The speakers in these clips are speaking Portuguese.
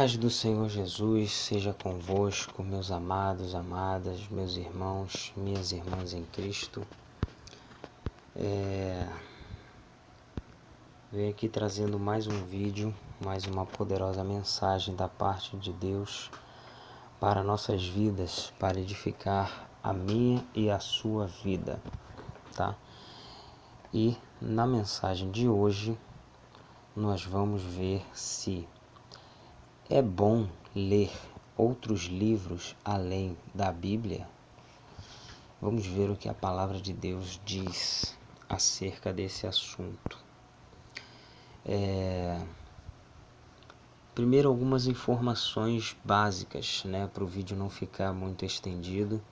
paz do Senhor Jesus seja convosco, meus amados, amadas, meus irmãos, minhas irmãs em Cristo. Venho aqui trazendo mais um vídeo, mais uma poderosa mensagem da parte de Deus para nossas vidas, para edificar a minha e a sua vida, tá? E na mensagem de hoje, nós vamos ver se é bom ler outros livros além da Bíblia. Vamos ver o que a palavra de Deus diz acerca desse assunto. Primeiro, algumas informações básicas, para o vídeo não ficar muito estendido.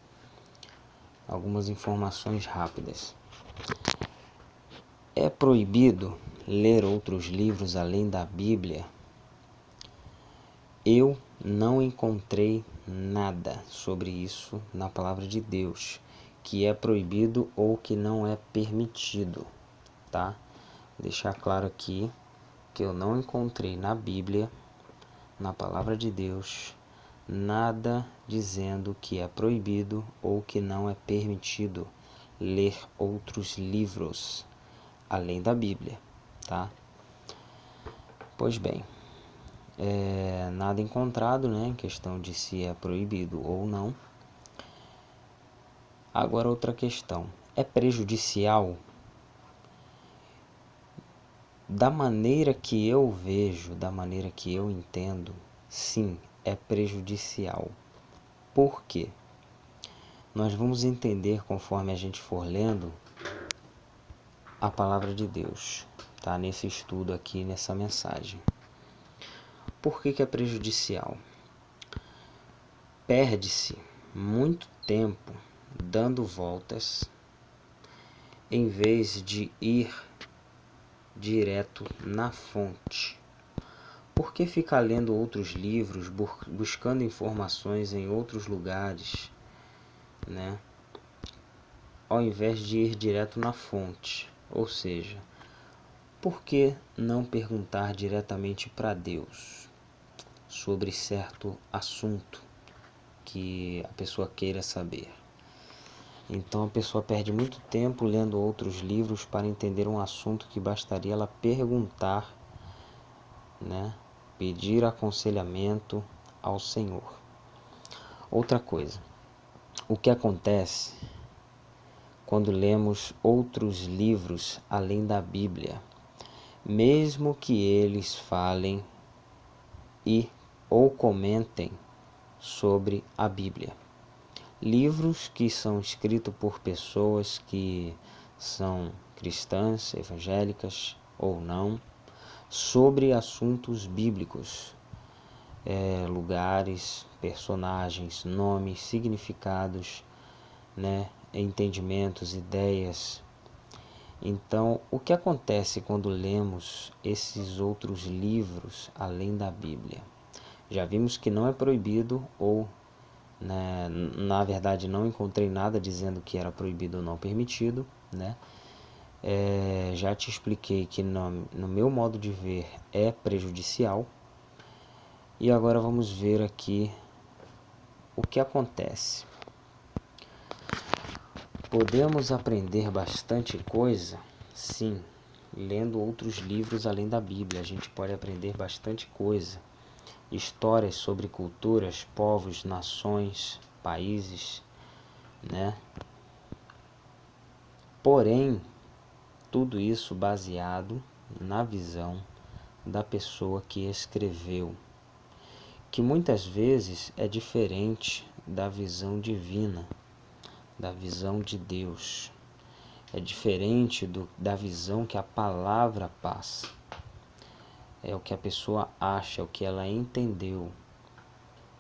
Algumas informações rápidas. É proibido ler outros livros além da Bíblia? Eu não encontrei nada sobre isso na palavra de Deus, que é proibido ou que não é permitido, tá? Vou deixar claro aqui que eu não encontrei na Bíblia, na palavra de Deus, nada dizendo que é proibido ou que não é permitido ler outros livros além da Bíblia, tá? Pois bem, nada encontrado, em questão de se é proibido ou não. Agora outra questão, é prejudicial? Da maneira que eu vejo, da maneira que eu entendo, sim, é prejudicial. Por quê? Nós vamos entender conforme a gente for lendo a palavra de Deus, tá? Nesse estudo aqui, nessa mensagem. Por que é prejudicial? Perde-se muito tempo dando voltas em vez de ir direto na fonte. Por que ficar lendo outros livros, buscando informações em outros lugares, ao invés de ir direto na fonte? Ou seja, por que não perguntar diretamente para Deus sobre certo assunto que a pessoa queira saber? Então a pessoa perde muito tempo lendo outros livros para entender um assunto que bastaria ela perguntar, pedir aconselhamento ao Senhor. Outra coisa, o que acontece quando lemos outros livros além da Bíblia, mesmo que eles falem ou comentem sobre a Bíblia? Livros que são escritos por pessoas que são cristãs, evangélicas ou não, sobre assuntos bíblicos, lugares, personagens, nomes, significados, entendimentos, ideias. Então, o que acontece quando lemos esses outros livros além da Bíblia? Já vimos que não é proibido ou, na verdade, não encontrei nada dizendo que era proibido ou não permitido, já te expliquei que no meu modo de ver é prejudicial. E agora vamos ver aqui o que acontece. Podemos aprender bastante coisa? Sim, lendo outros livros além da Bíblia, a gente pode aprender bastante coisa. Histórias sobre culturas, povos, nações, países, Porém, tudo isso baseado na visão da pessoa que escreveu, que muitas vezes é diferente da visão divina, da visão de Deus. É diferente da visão que a palavra passa. É o que a pessoa acha, é o que ela entendeu.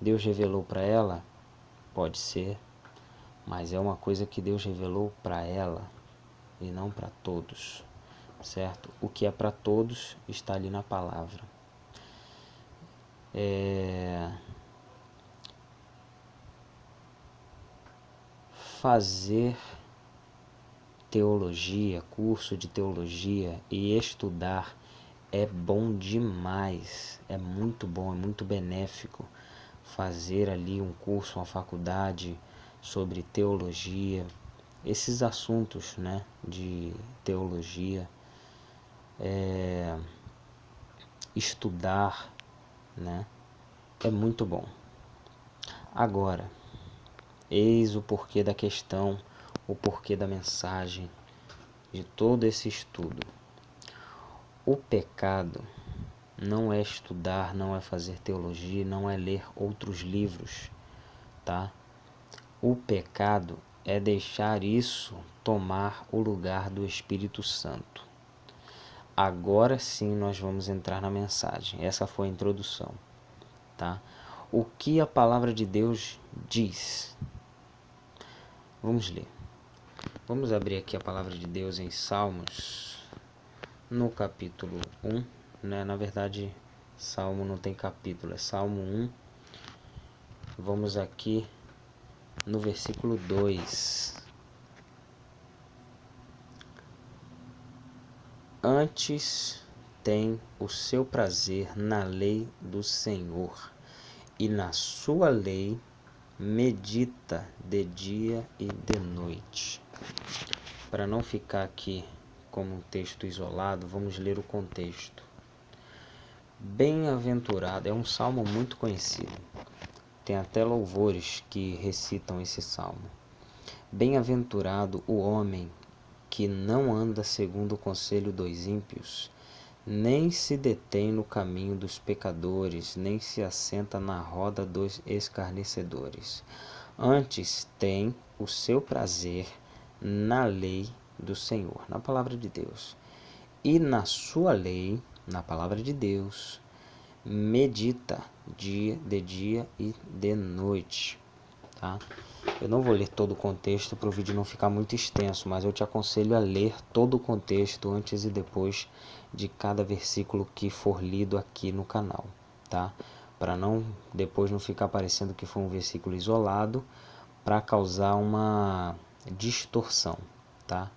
Deus revelou para ela? Pode ser, mas é uma coisa que Deus revelou para ela e não para todos, certo? O que é para todos está ali na palavra. Fazer teologia, curso de teologia e estudar é bom demais, é muito bom, é muito benéfico fazer ali um curso, uma faculdade sobre teologia, esses assuntos, né, de teologia, estudar, né, é muito bom. Agora, eis o porquê da questão, o porquê da mensagem, de todo esse estudo. O pecado não é estudar, não é fazer teologia, não é ler outros livros, tá? O pecado é deixar isso tomar o lugar do Espírito Santo. Agora sim nós vamos entrar na mensagem. Essa foi a introdução, tá? O que a palavra de Deus diz? Vamos ler. Vamos abrir aqui a palavra de Deus em Salmos, no capítulo 1, né? Na verdade, Salmo não tem capítulo, é Salmo 1. Vamos aqui no versículo 2. Antes tem o seu prazer na lei do Senhor, e na sua lei medita de dia e de noite. Para não ficar aqui como um texto isolado, vamos ler o contexto. Bem-aventurado, é um salmo muito conhecido. Tem até louvores que recitam esse salmo. Bem-aventurado o homem que não anda segundo o conselho dos ímpios, nem se detém no caminho dos pecadores, nem se assenta na roda dos escarnecedores. Antes tem o seu prazer na lei do Senhor, na palavra de Deus. E na sua lei, na palavra de Deus, medita de dia e de noite, tá? Eu não vou ler todo o contexto para o vídeo não ficar muito extenso, mas eu te aconselho a ler todo o contexto antes e depois de cada versículo que for lido aqui no canal, tá? Para depois não ficar parecendo que foi um versículo isolado, para causar uma distorção, tá?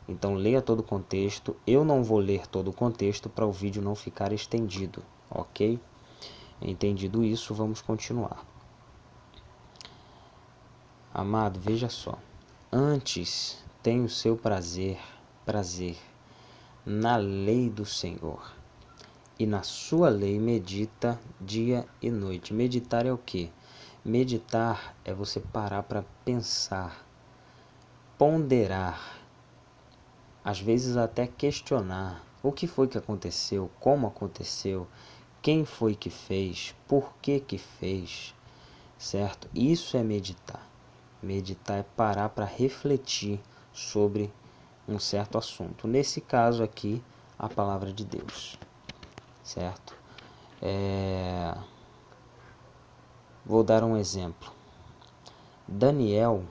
Então leia todo o contexto. Eu não vou ler todo o contexto para o vídeo não ficar estendido, ok? Entendido isso, vamos continuar. Amado, veja só. Antes tem o seu prazer na lei do Senhor, e na sua lei medita dia e noite. Meditar é o quê? Meditar é você parar para pensar, ponderar, às vezes até questionar o que foi que aconteceu, como aconteceu, quem foi que fez, por que que fez, certo? Isso é meditar. Meditar é parar para refletir sobre um certo assunto. Nesse caso aqui, a palavra de Deus, certo? Vou dar um exemplo. Daniel,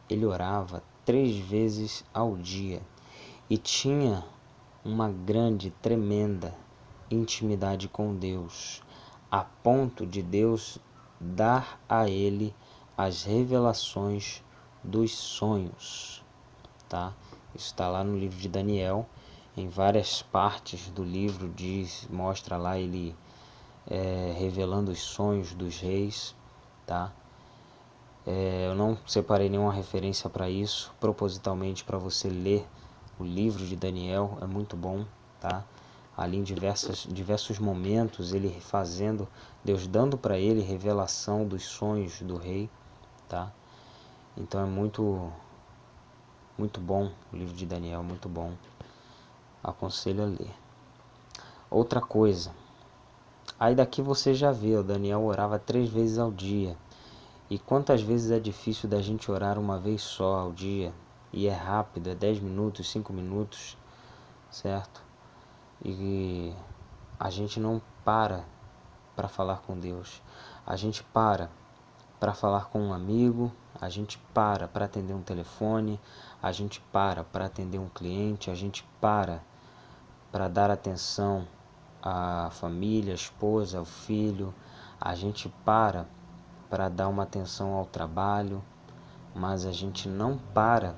ele orava 3 vezes ao dia e tinha uma grande, tremenda intimidade com Deus, a ponto de Deus dar a ele as revelações dos sonhos, tá? Isso está lá no livro de Daniel, em várias partes do livro mostra lá ele revelando os sonhos dos reis, tá? Eu não separei nenhuma referência para isso, propositalmente para você ler o livro de Daniel, é muito bom, tá? Ali em diversos momentos, ele fazendo, Deus dando para ele revelação dos sonhos do rei, tá? Então é muito bom o livro de Daniel, muito bom. Aconselho a ler. Outra coisa, aí daqui você já vê, o Daniel orava 3 vezes ao dia. E quantas vezes é difícil da gente orar uma vez só ao dia, e é rápido, é 10 minutos, 5 minutos, certo? E a gente não para falar com Deus. A gente para falar com um amigo, a gente para atender um telefone, a gente para atender um cliente, a gente para dar atenção à família, à esposa, ao filho, a gente para dar uma atenção ao trabalho, mas a gente não para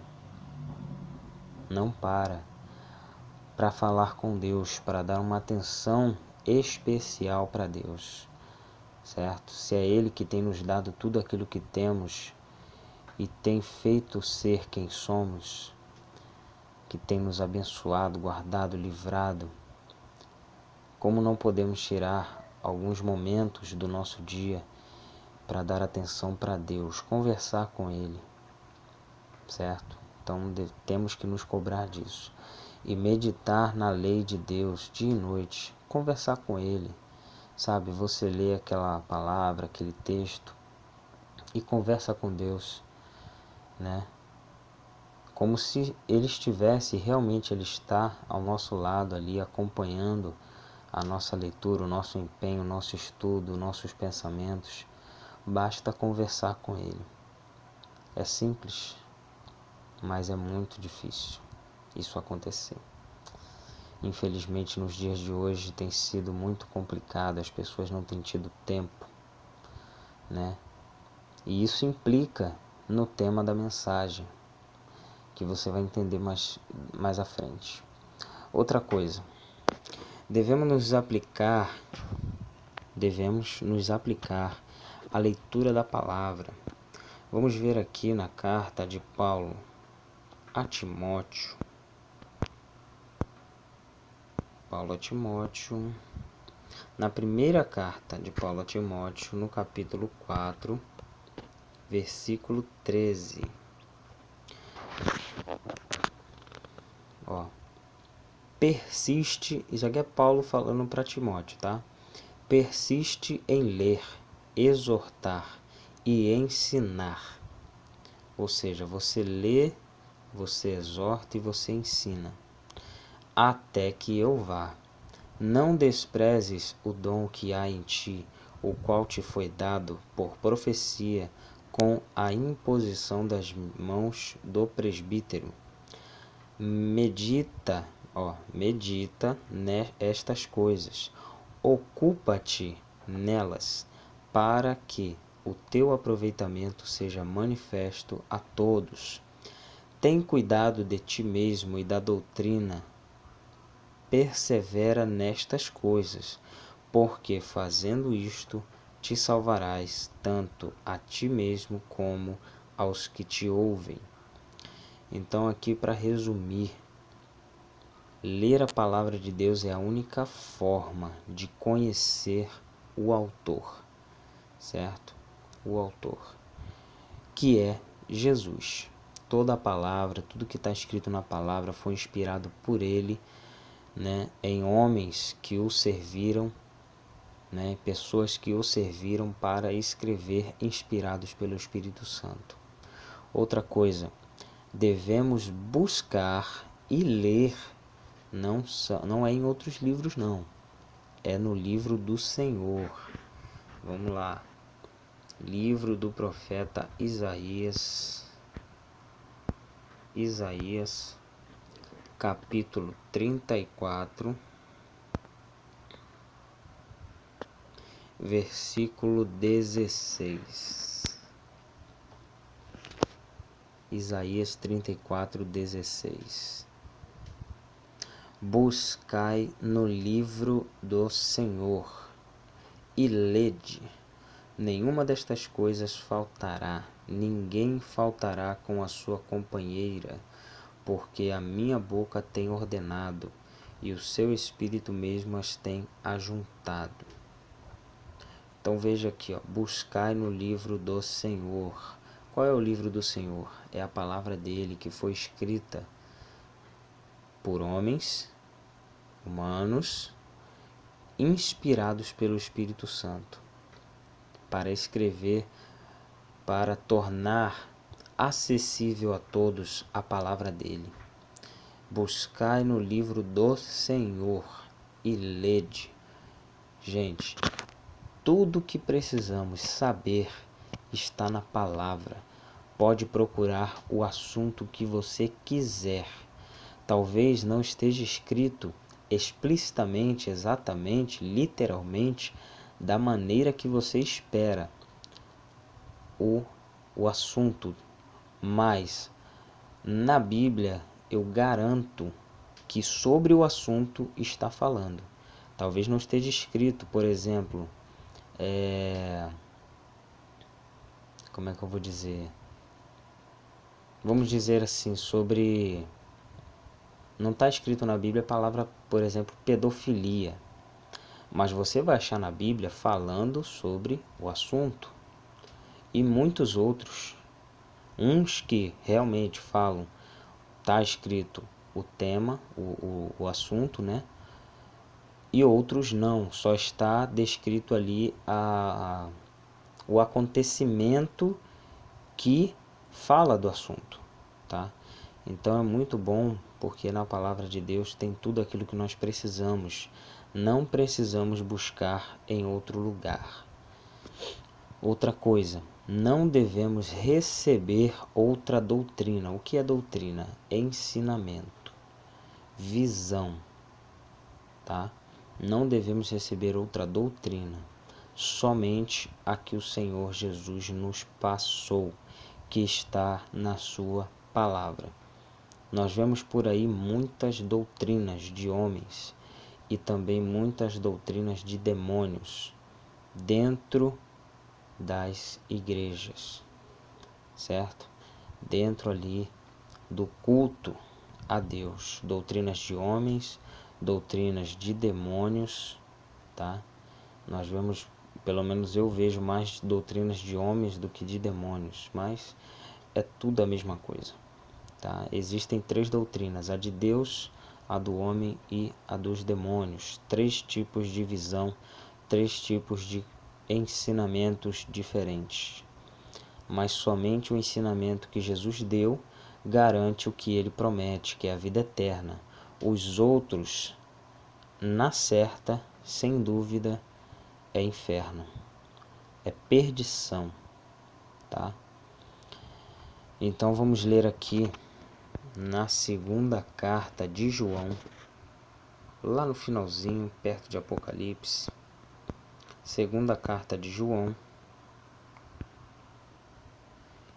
para falar com Deus, para dar uma atenção especial para Deus, certo? Se é Ele que tem nos dado tudo aquilo que temos e tem feito ser quem somos, que tem nos abençoado, guardado, livrado, como não podemos tirar alguns momentos do nosso dia para dar atenção para Deus, conversar com Ele, certo? Então temos que nos cobrar disso e meditar na lei de Deus dia e noite, conversar com Ele, sabe? Você lê aquela palavra, aquele texto e conversa com Deus, né? Como se Ele estivesse, realmente Ele está ao nosso lado ali, acompanhando a nossa leitura, o nosso empenho, o nosso estudo, nossos pensamentos. Basta conversar com Ele. É simples, mas é muito difícil isso acontecer. Infelizmente, nos dias de hoje tem sido muito complicado, as pessoas não têm tido tempo, né? E isso implica no tema da mensagem, que você vai entender mais à frente. Outra coisa, devemos nos aplicar à leitura da palavra. Vamos ver aqui na carta de Paulo a Timóteo. Na primeira carta de Paulo a Timóteo, no capítulo 4, versículo 13. Persiste, isso aqui é Paulo falando para Timóteo, tá? Persiste em ler, exortar e ensinar. Ou seja, você lê, você exorta e você ensina. Até que eu vá. Não desprezes o dom que há em ti, o qual te foi dado por profecia com a imposição das mãos do presbítero. Medita nestas coisas, ocupa-te nelas, para que o teu aproveitamento seja manifesto a todos. Tem cuidado de ti mesmo e da doutrina, persevera nestas coisas, porque fazendo isto te salvarás tanto a ti mesmo como aos que te ouvem. Então, aqui para resumir, ler a palavra de Deus é a única forma de conhecer o autor, certo? O autor, que é Jesus. Toda a palavra, tudo que está escrito na palavra foi inspirado por Ele, né, em homens que o serviram, né, pessoas que o serviram para escrever, inspirados pelo Espírito Santo. Outra coisa, devemos buscar e ler, não é em outros livros não, é no livro do Senhor. Vamos lá, livro do profeta Isaías, capítulo 34, versículo 16. Isaías 34, 16. Buscai no livro do Senhor e lede. Nenhuma destas coisas faltará, ninguém faltará com a sua companheira, porque a minha boca tem ordenado, e o seu espírito mesmo as tem ajuntado. Então veja aqui, buscai no livro do Senhor. Qual é o livro do Senhor? É a palavra dele que foi escrita por homens, humanos, inspirados pelo Espírito Santo, para escrever, para tornar acessível a todos a palavra dele. Buscai no livro do Senhor e lede. Gente, tudo que precisamos saber está na palavra. Pode procurar o assunto que você quiser. Talvez não esteja escrito explicitamente, exatamente, literalmente, da maneira que você espera o assunto, mas na Bíblia eu garanto que sobre o assunto está falando. Talvez não esteja escrito, por exemplo, como é que eu vou dizer? Vamos dizer assim, sobre... Não está escrito na Bíblia a palavra, por exemplo, pedofilia. Mas você vai achar na Bíblia falando sobre o assunto. E muitos outros. Uns que realmente falam, está escrito o tema, o assunto, né? E outros não, só está descrito ali o acontecimento que fala do assunto, tá? Então é muito bom, porque na palavra de Deus tem tudo aquilo que nós precisamos. Não precisamos buscar em outro lugar. Outra coisa, não devemos receber outra doutrina. O que é doutrina? Ensinamento, visão, tá? Não devemos receber outra doutrina, somente a que o Senhor Jesus nos passou, que está na sua palavra. Nós vemos por aí muitas doutrinas de homens e também muitas doutrinas de demônios dentro das igrejas, certo? Dentro ali do culto a Deus, doutrinas de homens, doutrinas de demônios, tá? Nós vemos, pelo menos eu vejo mais doutrinas de homens do que de demônios, mas é tudo a mesma coisa, tá? Existem 3 doutrinas, a de Deus, a do homem e a dos demônios. 3 tipos de visão, 3 tipos de ensinamentos diferentes. Mas somente o ensinamento que Jesus deu garante o que ele promete, que é a vida eterna. Os outros, na certa, sem dúvida, é inferno, é perdição, tá? Então vamos ler aqui na segunda carta de João, lá no finalzinho, perto de Apocalipse. Segunda carta de João,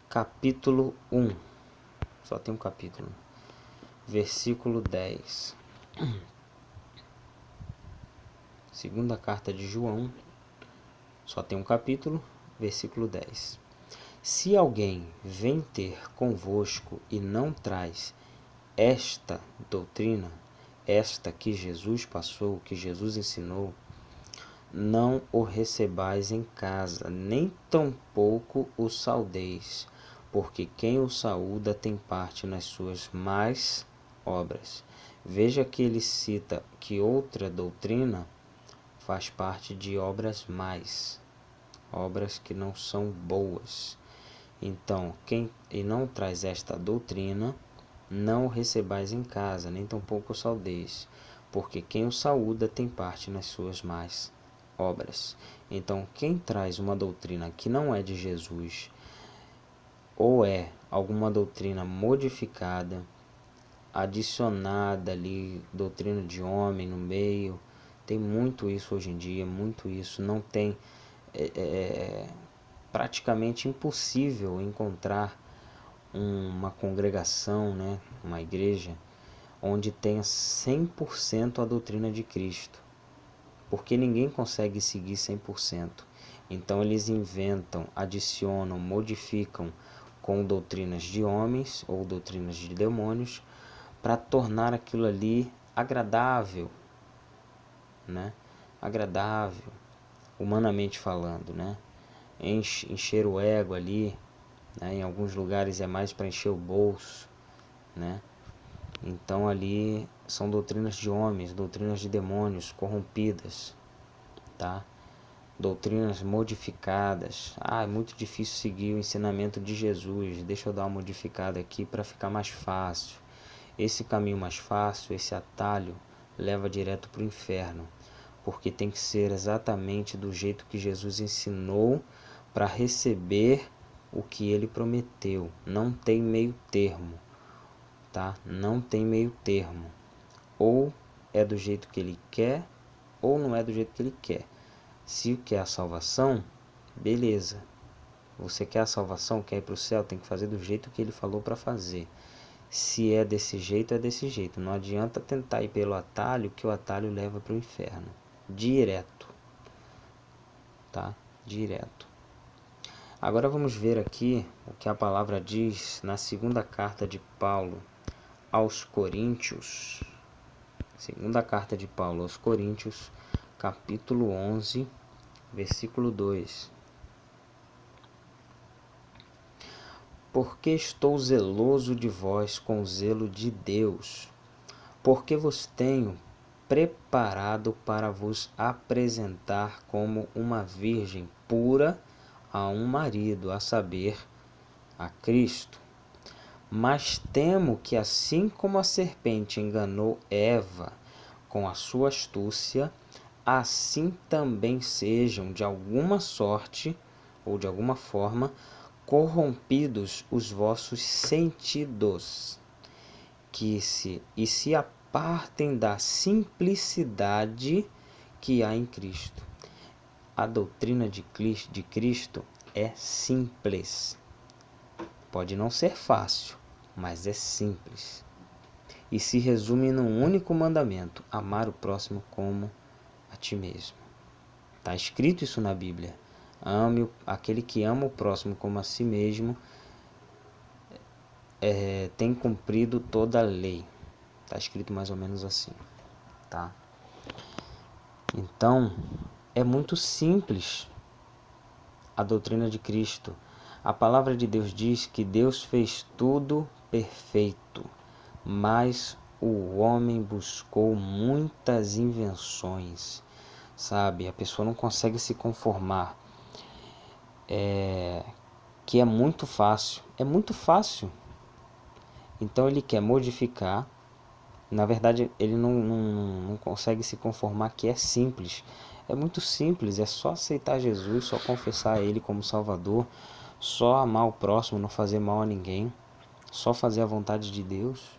capítulo 1, só tem um capítulo, versículo 10. Segunda carta de João, só tem um capítulo, versículo 10. Se alguém vem ter convosco e não traz esta doutrina, esta que Jesus passou, que Jesus ensinou, não o recebais em casa, nem tampouco o saudeis, porque quem o saúda tem parte nas suas más obras. Veja que ele cita que outra doutrina faz parte de obras más, obras que não são boas. Então, quem não traz esta doutrina, não o recebais em casa, nem tampouco o saudeis, porque quem o saúda tem parte nas suas más obras. Então, quem traz uma doutrina que não é de Jesus, ou é alguma doutrina modificada, adicionada ali, doutrina de homem no meio, tem muito isso hoje em dia, muito isso, não tem, praticamente impossível encontrar uma congregação, né, uma igreja, onde tenha 100% a doutrina de Cristo, porque ninguém consegue seguir 100%. Então eles inventam, adicionam, modificam com doutrinas de homens ou doutrinas de demônios para tornar aquilo ali agradável, né? Agradável, humanamente falando, né? Encher o ego ali, né? Em alguns lugares é mais para encher o bolso, né? Então ali são doutrinas de homens, doutrinas de demônios corrompidas, tá? Doutrinas modificadas. É muito difícil seguir o ensinamento de Jesus. Deixa eu dar uma modificada aqui para ficar mais fácil. Esse caminho mais fácil, esse atalho, leva direto para o inferno, porque tem que ser exatamente do jeito que Jesus ensinou para receber o que ele prometeu. Não tem meio termo, tá? Não tem meio termo. Ou é do jeito que ele quer, ou não é do jeito que ele quer. Se quer a salvação, beleza. Você quer a salvação, quer ir para o céu, tem que fazer do jeito que ele falou para fazer. Se é desse jeito, é desse jeito. Não adianta tentar ir pelo atalho, que o atalho leva para o inferno. Direto. Tá? Direto. Agora vamos ver aqui o que a palavra diz na segunda carta de Paulo aos Coríntios. Segunda carta de Paulo aos Coríntios, capítulo 11, versículo 2. Porque estou zeloso de vós com o zelo de Deus, porque vos tenho preparado para vos apresentar como uma virgem pura a um marido, a saber, a Cristo. Mas temo que, assim como a serpente enganou Eva com a sua astúcia, assim também sejam, de alguma sorte ou de alguma forma, corrompidos os vossos sentidos, e se apartem da simplicidade que há em Cristo. A doutrina de Cristo é simples. Pode não ser fácil, mas é simples. E se resume num único mandamento: amar o próximo como a ti mesmo. Está escrito isso na Bíblia. Aquele que ama o próximo como a si mesmo tem cumprido toda a lei. Está escrito mais ou menos assim. Tá? Então, é muito simples a doutrina de Cristo. A palavra de Deus diz que Deus fez tudo perfeito, mas o homem buscou muitas invenções, sabe? A pessoa não consegue se conformar. Que é muito fácil. É muito fácil. Então ele quer modificar. Na verdade, ele não consegue se conformar que é simples. É muito simples, é só aceitar Jesus, só confessar Ele como Salvador, só amar o próximo, não fazer mal a ninguém, só fazer a vontade de Deus,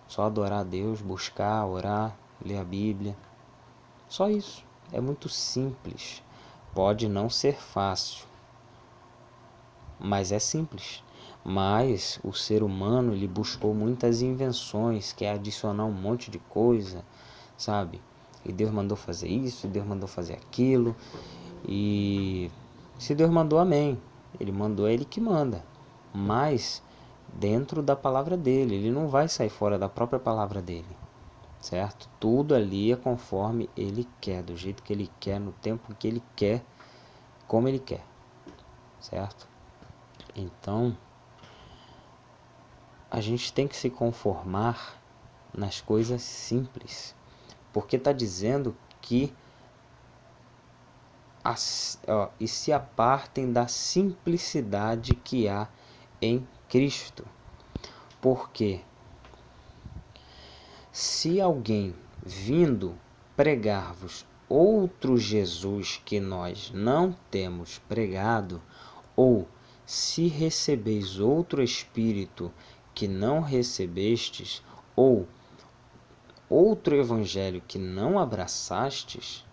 só adorar a Deus, buscar, orar, ler a Bíblia. Só isso. É muito simples. Pode não ser fácil, mas é simples. Mas o ser humano, ele buscou muitas invenções, quer adicionar um monte de coisa, sabe? E Deus mandou fazer isso, Deus mandou fazer aquilo. E se Deus mandou, amém. Ele mandou, é Ele que manda. Mas dentro da palavra dele, ele não vai sair fora da própria palavra dele, certo? Tudo ali é conforme Ele quer, do jeito que Ele quer, no tempo que Ele quer, como Ele quer, certo? Então, a gente tem que se conformar nas coisas simples, porque está dizendo que e se apartem da simplicidade que há em Cristo. Porque se alguém vindo pregar-vos outro Jesus que nós não temos pregado, ou se recebeis outro Espírito que não recebestes, ou outro evangelho que não abraçastes,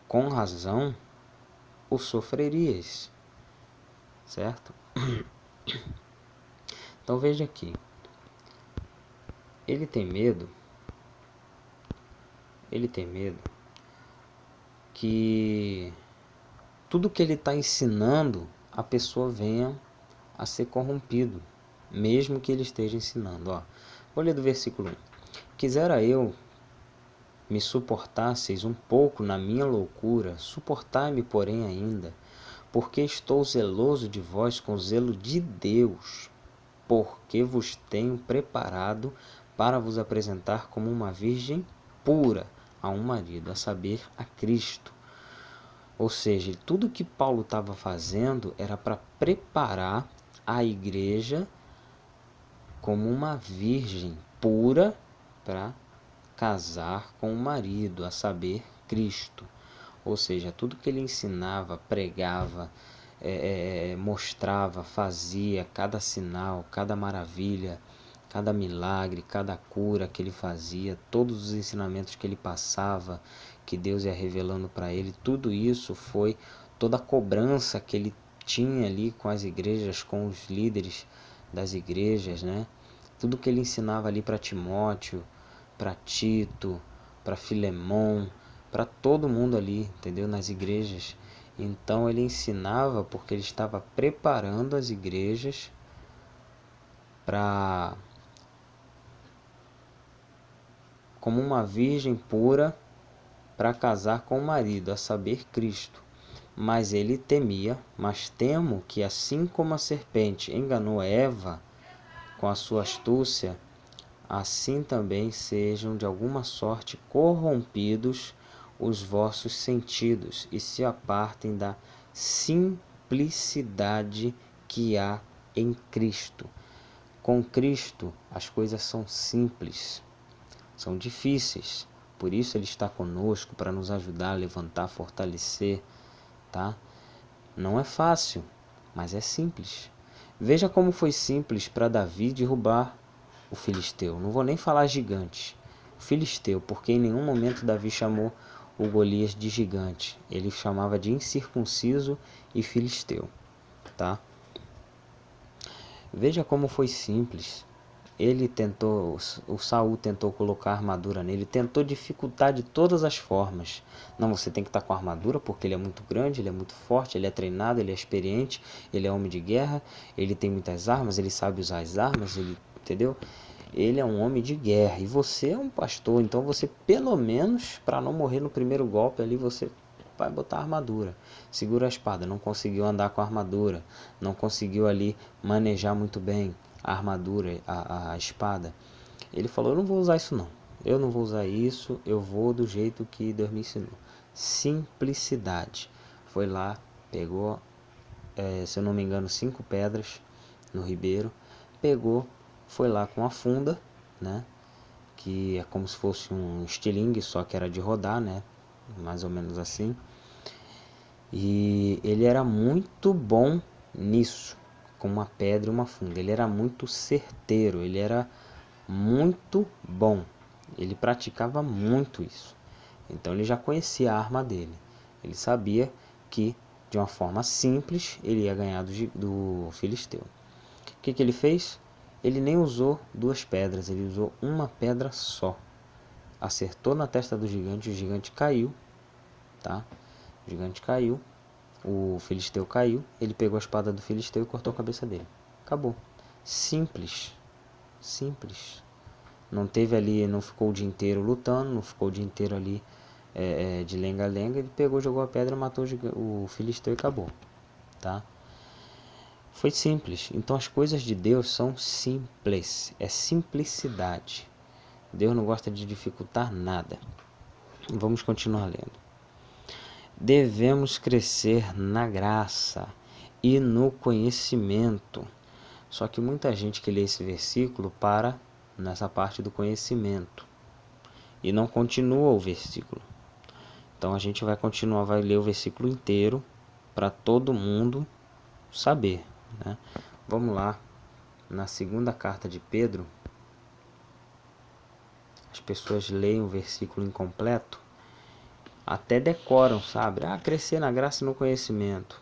com razão o sofrerias, certo? Então veja aqui, ele tem medo que tudo que ele está ensinando a pessoa venha a ser corrompido, mesmo que ele esteja ensinando. Vou ler do versículo 1. Quisera eu me suportasseis um pouco na minha loucura, suportai-me, porém, ainda, porque estou zeloso de vós com zelo de Deus, porque vos tenho preparado para vos apresentar como uma virgem pura a um marido, a saber, a Cristo. Ou seja, tudo que Paulo estava fazendo era para preparar a igreja como uma virgem pura para casar com o marido, a saber, Cristo. Ou seja, tudo que ele ensinava, pregava, mostrava, fazia, cada sinal, cada maravilha, cada milagre, cada cura que ele fazia, todos os ensinamentos que ele passava, que Deus ia revelando para ele, tudo isso foi toda a cobrança que ele tinha ali com as igrejas, com os líderes das igrejas, né? Tudo que ele ensinava ali para Timóteo, para Tito, para Filemon, para todo mundo ali, entendeu? Nas igrejas. Então ele ensinava porque ele estava preparando as igrejas para como uma virgem pura para casar com o marido, a saber, Cristo. Mas ele temia, mas temo que assim como a serpente enganou Eva com a sua astúcia, assim também sejam de alguma sorte corrompidos os vossos sentidos e se apartem da simplicidade que há em Cristo. Com Cristo as coisas são simples, são difíceis. Por isso ele está conosco para nos ajudar a levantar, fortalecer, tá? Não é fácil, mas é simples. Veja como foi simples para Davi derrubar o filisteu. Não vou nem falar gigante, o filisteu, porque em nenhum momento Davi chamou o Golias de gigante. Ele chamava de incircunciso e filisteu, tá? Veja como foi simples. O Saul tentou colocar armadura nele, tentou dificultar de todas as formas. Não, você tem que estar com armadura porque ele é muito grande, ele é muito forte, ele é treinado, ele é experiente, ele é homem de guerra, ele tem muitas armas, ele sabe usar as armas, entendeu? Ele é um homem de guerra e você é um pastor, então você pelo menos, para não morrer no primeiro golpe ali, você vai botar armadura. Segura a espada, não conseguiu andar com a armadura, não conseguiu ali manejar muito bem a armadura, a espada. Ele falou, eu não vou usar isso não, eu não vou usar isso, eu vou do jeito que Deus me ensinou. Simplicidade. Foi lá, pegou, se eu não me engano, 5 pedras no ribeiro, pegou, foi lá com a funda, né, que é como se fosse um estilingue, só que era de rodar, né, mais ou menos assim. E ele era muito bom nisso, com uma pedra e uma funda. Ele era muito certeiro, ele era muito bom. Ele praticava muito isso. Então ele já conhecia a arma dele. Ele sabia que de uma forma simples ele ia ganhar do filisteu. O que ele fez? Ele nem usou 2 pedras, ele usou uma pedra só. Acertou na testa do gigante, o gigante caiu, tá? O gigante caiu, o filisteu caiu, ele pegou a espada do filisteu e cortou a cabeça dele. Acabou. Simples. Simples. Não teve ali, não ficou o dia inteiro lutando, não ficou o dia inteiro ali de lenga-lenga. Ele pegou, jogou a pedra, matou o filisteu e acabou, tá? Foi simples. Então as coisas de Deus são simples. É simplicidade. Deus não gosta de dificultar nada. Vamos continuar lendo. Devemos crescer na graça e no conhecimento. Só que muita gente que lê esse versículo para nessa parte do conhecimento e não continua o versículo. Então a gente vai continuar, vai ler o versículo inteiro para todo mundo saber, né? Vamos lá, na segunda carta de Pedro, as pessoas leem o versículo incompleto, até decoram, sabe? Crescer na graça e no conhecimento.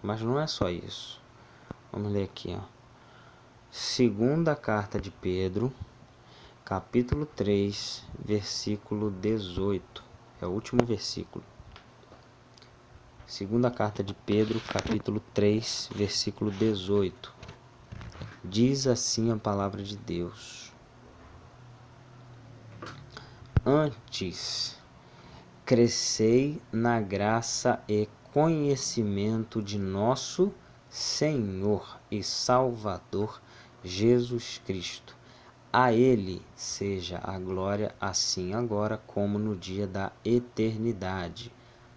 Mas não é só isso. Vamos ler aqui, ó. Segunda carta de Pedro, capítulo 3, versículo 18. É o último versículo. Segunda carta de Pedro, capítulo 3, versículo 18. Diz assim a palavra de Deus: Antes, crescei na graça e conhecimento de nosso Senhor e Salvador Jesus Cristo. A Ele seja a glória, assim agora como no dia da eternidade.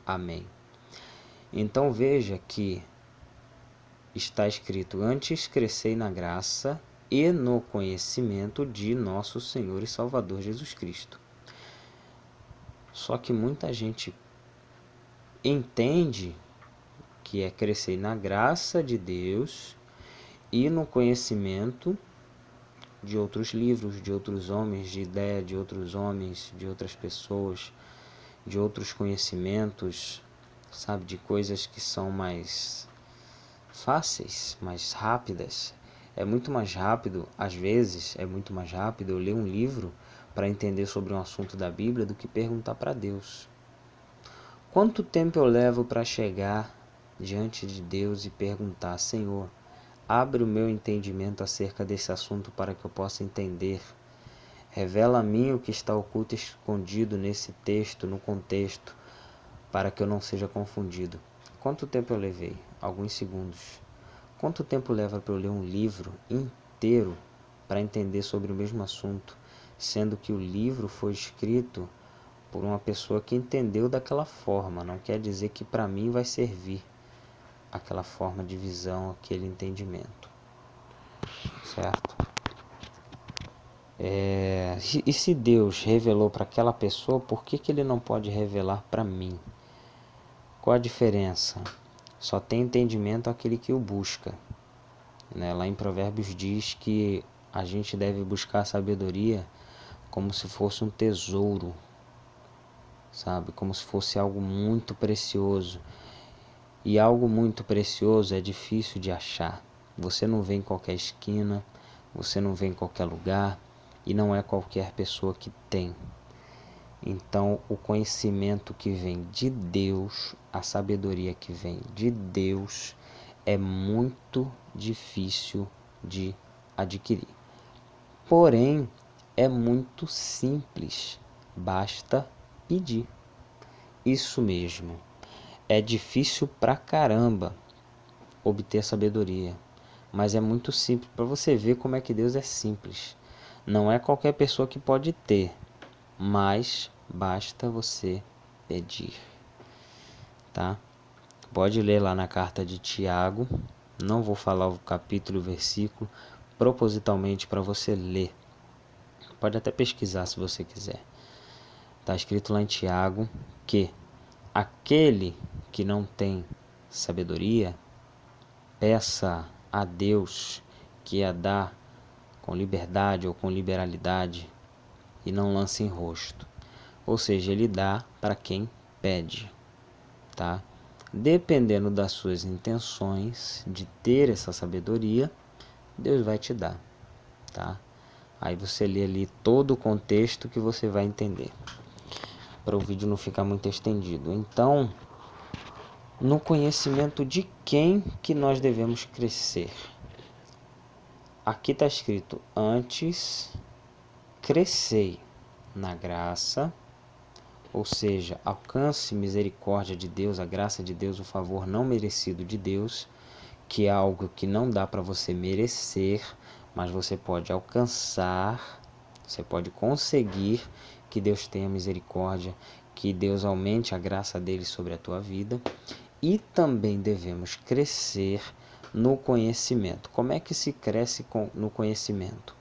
Amém. Então veja que está escrito: antes crescei na graça e no conhecimento de nosso Senhor e Salvador Jesus Cristo. Só que muita gente entende que é crescer na graça de Deus e no conhecimento de outros livros, de outros homens, de ideia de outros homens, de outras pessoas, de outros conhecimentos, sabe, de coisas que são mais fáceis, mais rápidas. É muito mais rápido, às vezes, é muito mais rápido eu ler um livro para entender sobre um assunto da Bíblia do que perguntar para Deus. Quanto tempo eu levo para chegar diante de Deus e perguntar: Senhor, abre o meu entendimento acerca desse assunto para que eu possa entender. Revela a mim o que está oculto e escondido nesse texto, no contexto, para que eu não seja confundido. Quanto tempo eu levei? Alguns segundos. Quanto tempo leva para eu ler um livro inteiro para entender sobre o mesmo assunto, sendo que o livro foi escrito por uma pessoa que entendeu daquela forma? Não quer dizer que para mim vai servir aquela forma de visão, aquele entendimento, certo? E se Deus revelou para aquela pessoa, por que Ele não pode revelar para mim? Qual a diferença? Só tem entendimento aquele que o busca, né? Lá em Provérbios diz que a gente deve buscar a sabedoria como se fosse um tesouro, sabe? Como se fosse algo muito precioso. E algo muito precioso é difícil de achar. Você não vê em qualquer esquina, você não vê em qualquer lugar, e não é qualquer pessoa que tem. Então, o conhecimento que vem de Deus, a sabedoria que vem de Deus, é muito difícil de adquirir. Porém, é muito simples, basta pedir. Isso mesmo, é difícil pra caramba obter sabedoria, mas é muito simples, para você ver como é que Deus é simples. Não é qualquer pessoa que pode ter, mas basta você pedir, tá? Pode ler lá na carta de Tiago, não vou falar o capítulo e o versículo, propositalmente para você ler. Pode até pesquisar se você quiser. Está escrito lá em Tiago que aquele que não tem sabedoria, peça a Deus que a dá com liberdade ou com liberalidade e não lance em rosto. Ou seja, ele dá para quem pede, tá? Dependendo das suas intenções de ter essa sabedoria, Deus vai te dar, tá? Aí você lê ali todo o contexto que você vai entender, para o vídeo não ficar muito estendido. Então, no conhecimento de quem que nós devemos crescer? Aqui está escrito: antes crescei na graça, ou seja, alcance misericórdia de Deus, a graça de Deus, o favor não merecido de Deus, que é algo que não dá para você merecer, mas você pode alcançar, você pode conseguir que Deus tenha misericórdia, que Deus aumente a graça dele sobre a tua vida. E também devemos crescer no conhecimento. Como é que se cresce no conhecimento?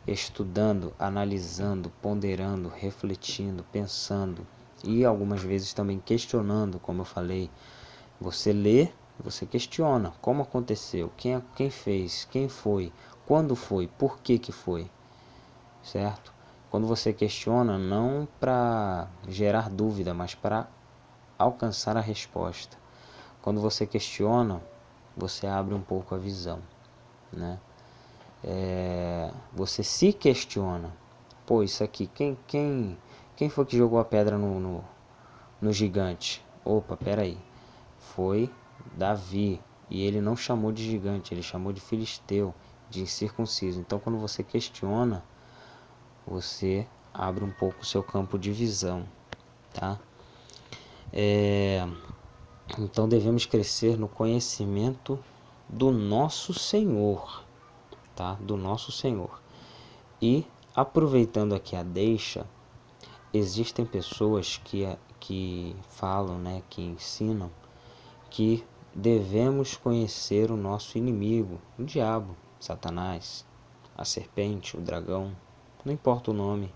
Estudando, analisando, ponderando, refletindo, pensando e algumas vezes também questionando, como eu falei. Você lê, você questiona como aconteceu, quem fez, quem foi, quando foi, por que foi, certo? Quando você questiona, não para gerar dúvida, mas para alcançar a resposta. Quando você questiona, você abre um pouco a visão, né? Você se questiona. Pô, isso aqui, quem foi que jogou a pedra no gigante? Opa, peraí. Foi Davi. E ele não chamou de gigante, ele chamou de filisteu, de incircunciso. Então, quando você questiona, você abre um pouco o seu campo de visão, tá? Então devemos crescer no conhecimento do nosso Senhor, tá? Do nosso Senhor. E aproveitando aqui a deixa, existem pessoas que falam, né, que ensinam que devemos conhecer o nosso inimigo, o diabo, Satanás, a serpente, o dragão, não importa o nome,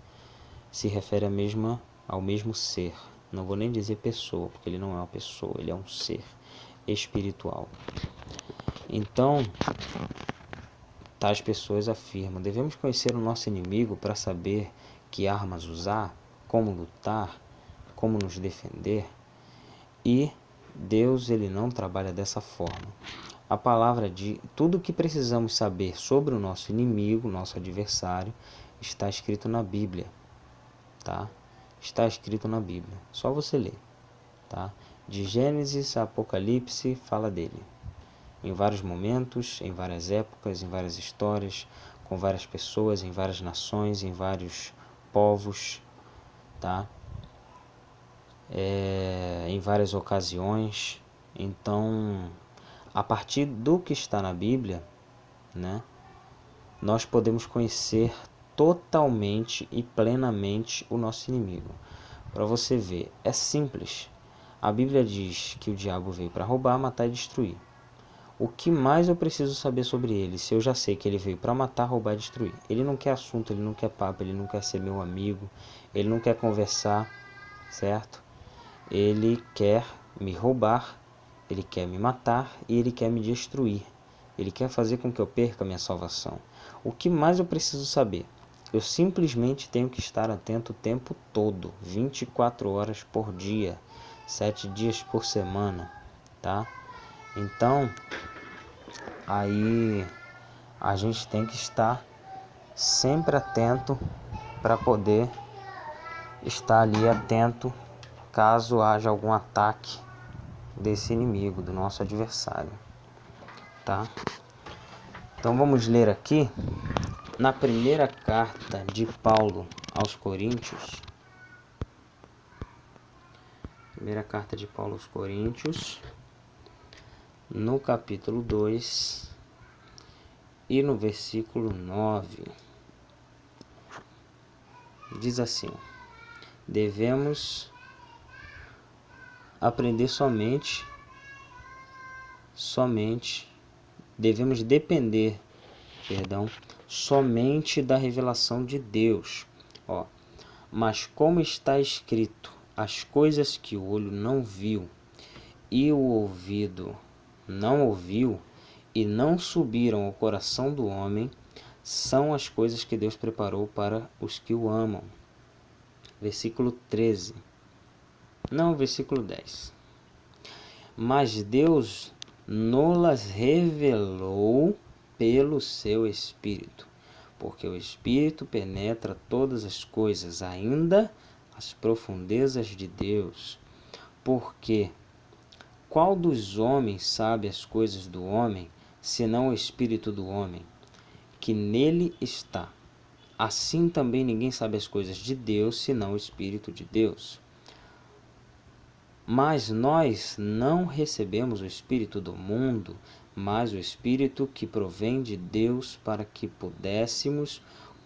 se refere ao mesmo ser. Não vou nem dizer pessoa, porque ele não é uma pessoa, ele é um ser espiritual. Então, tais pessoas afirmam: devemos conhecer o nosso inimigo para saber que armas usar, como lutar, como nos defender. E Deus, ele não trabalha dessa forma. a palavra de tudo o que precisamos saber sobre o nosso inimigo, nosso adversário, está escrito na Bíblia, tá? Está escrito na Bíblia. Só você ler, tá? De Gênesis a Apocalipse fala dele. Em vários momentos, em várias épocas, em várias histórias, com várias pessoas, em várias nações, em vários povos, tá? Em várias ocasiões. Então, a partir do que está na Bíblia, né, nós podemos conhecer totalmente e plenamente o nosso inimigo. Para você ver, é simples. A Bíblia diz que o diabo veio para roubar, matar e destruir. O que mais eu preciso saber sobre ele, se eu já sei que ele veio para matar, roubar e destruir? Ele não quer assunto, ele não quer papo, ele não quer ser meu amigo, ele não quer conversar, certo? Ele quer me roubar, ele quer me matar e ele quer me destruir. Ele quer fazer com que eu perca a minha salvação. O que mais eu preciso saber? Eu simplesmente tenho que estar atento o tempo todo, 24 horas por dia, 7 dias por semana, tá? Então, aí a gente tem que estar sempre atento para poder estar ali atento caso haja algum ataque desse inimigo, do nosso adversário, tá? Então vamos ler aqui na primeira carta de Paulo aos Coríntios. Primeira carta de Paulo aos Coríntios, no capítulo 2 e no versículo 9. Diz assim: devemos aprender devemos depender, somente da revelação de Deus. Mas como está escrito, as coisas que o olho não viu e o ouvido não ouviu e não subiram ao coração do homem, são as coisas que Deus preparou para os que o amam. Versículo 13. Não, versículo 10. Mas Deus nos revelou pelo seu Espírito, porque o Espírito penetra todas as coisas, ainda as profundezas de Deus. Porque qual dos homens sabe as coisas do homem, senão o Espírito do homem, que nele está? Assim também ninguém sabe as coisas de Deus, senão o Espírito de Deus. Mas nós não recebemos o Espírito do mundo, mas o Espírito que provém de Deus, para que pudéssemos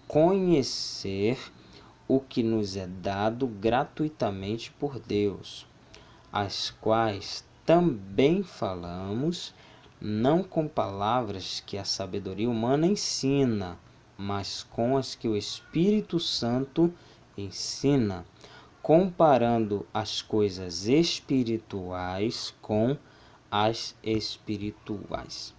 conhecer o que nos é dado gratuitamente por Deus, as quais também falamos, não com palavras que a sabedoria humana ensina, mas com as que o Espírito Santo ensina, comparando as coisas espirituais com as espirituais.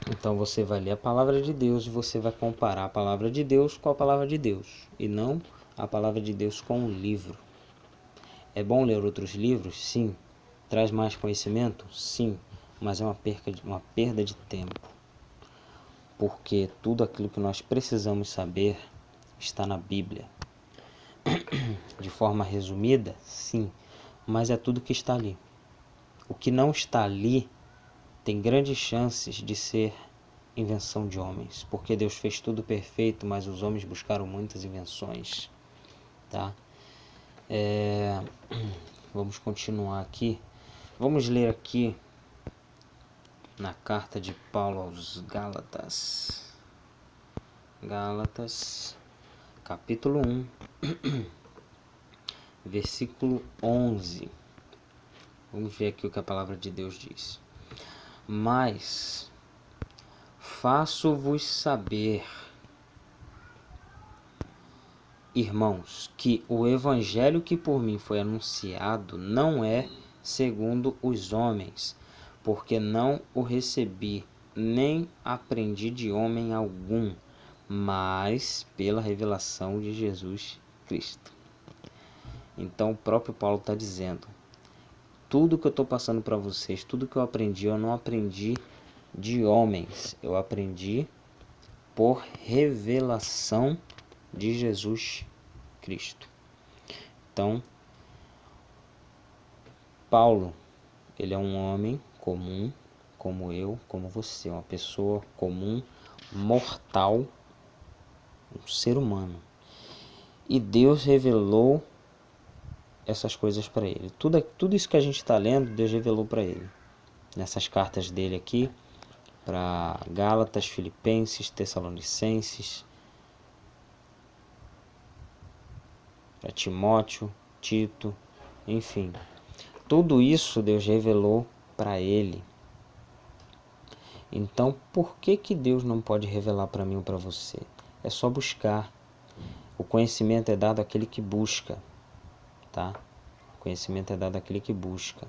Então você vai ler a palavra de Deus e você vai comparar a palavra de Deus com a palavra de Deus, e não a palavra de Deus com um livro. É bom ler outros livros? Sim. Traz mais conhecimento? Sim. Mas é uma perda de tempo. Porque tudo aquilo que nós precisamos saber está na Bíblia. De forma resumida, sim, mas é tudo que está ali. O que não está ali tem grandes chances de ser invenção de homens, porque Deus fez tudo perfeito, mas os homens buscaram muitas invenções, tá? Vamos continuar aqui. Vamos ler aqui na carta de Paulo aos Gálatas. Gálatas, capítulo 1, versículo 11. Vamos ver aqui o que a palavra de Deus diz. Mas faço-vos saber, irmãos, que o evangelho que por mim foi anunciado não é segundo os homens, porque não o recebi, nem aprendi de homem algum, mas pela revelação de Jesus Cristo. Então o próprio Paulo está dizendo, tudo que eu estou passando para vocês, tudo que eu aprendi, eu não aprendi de homens, eu aprendi por revelação de Jesus Cristo. Então, Paulo, ele é um homem comum, como eu, como você, uma pessoa comum, mortal, um ser humano. E Deus revelou essas coisas para ele. Tudo isso que a gente está lendo, Deus revelou para ele. Nessas cartas dele aqui, para Gálatas, Filipenses, Tessalonicenses, para Timóteo, Tito, enfim. Tudo isso Deus revelou para ele. Então, por que Deus não pode revelar para mim ou para você? É só buscar. O conhecimento é dado àquele que busca, tá? O conhecimento é dado àquele que busca.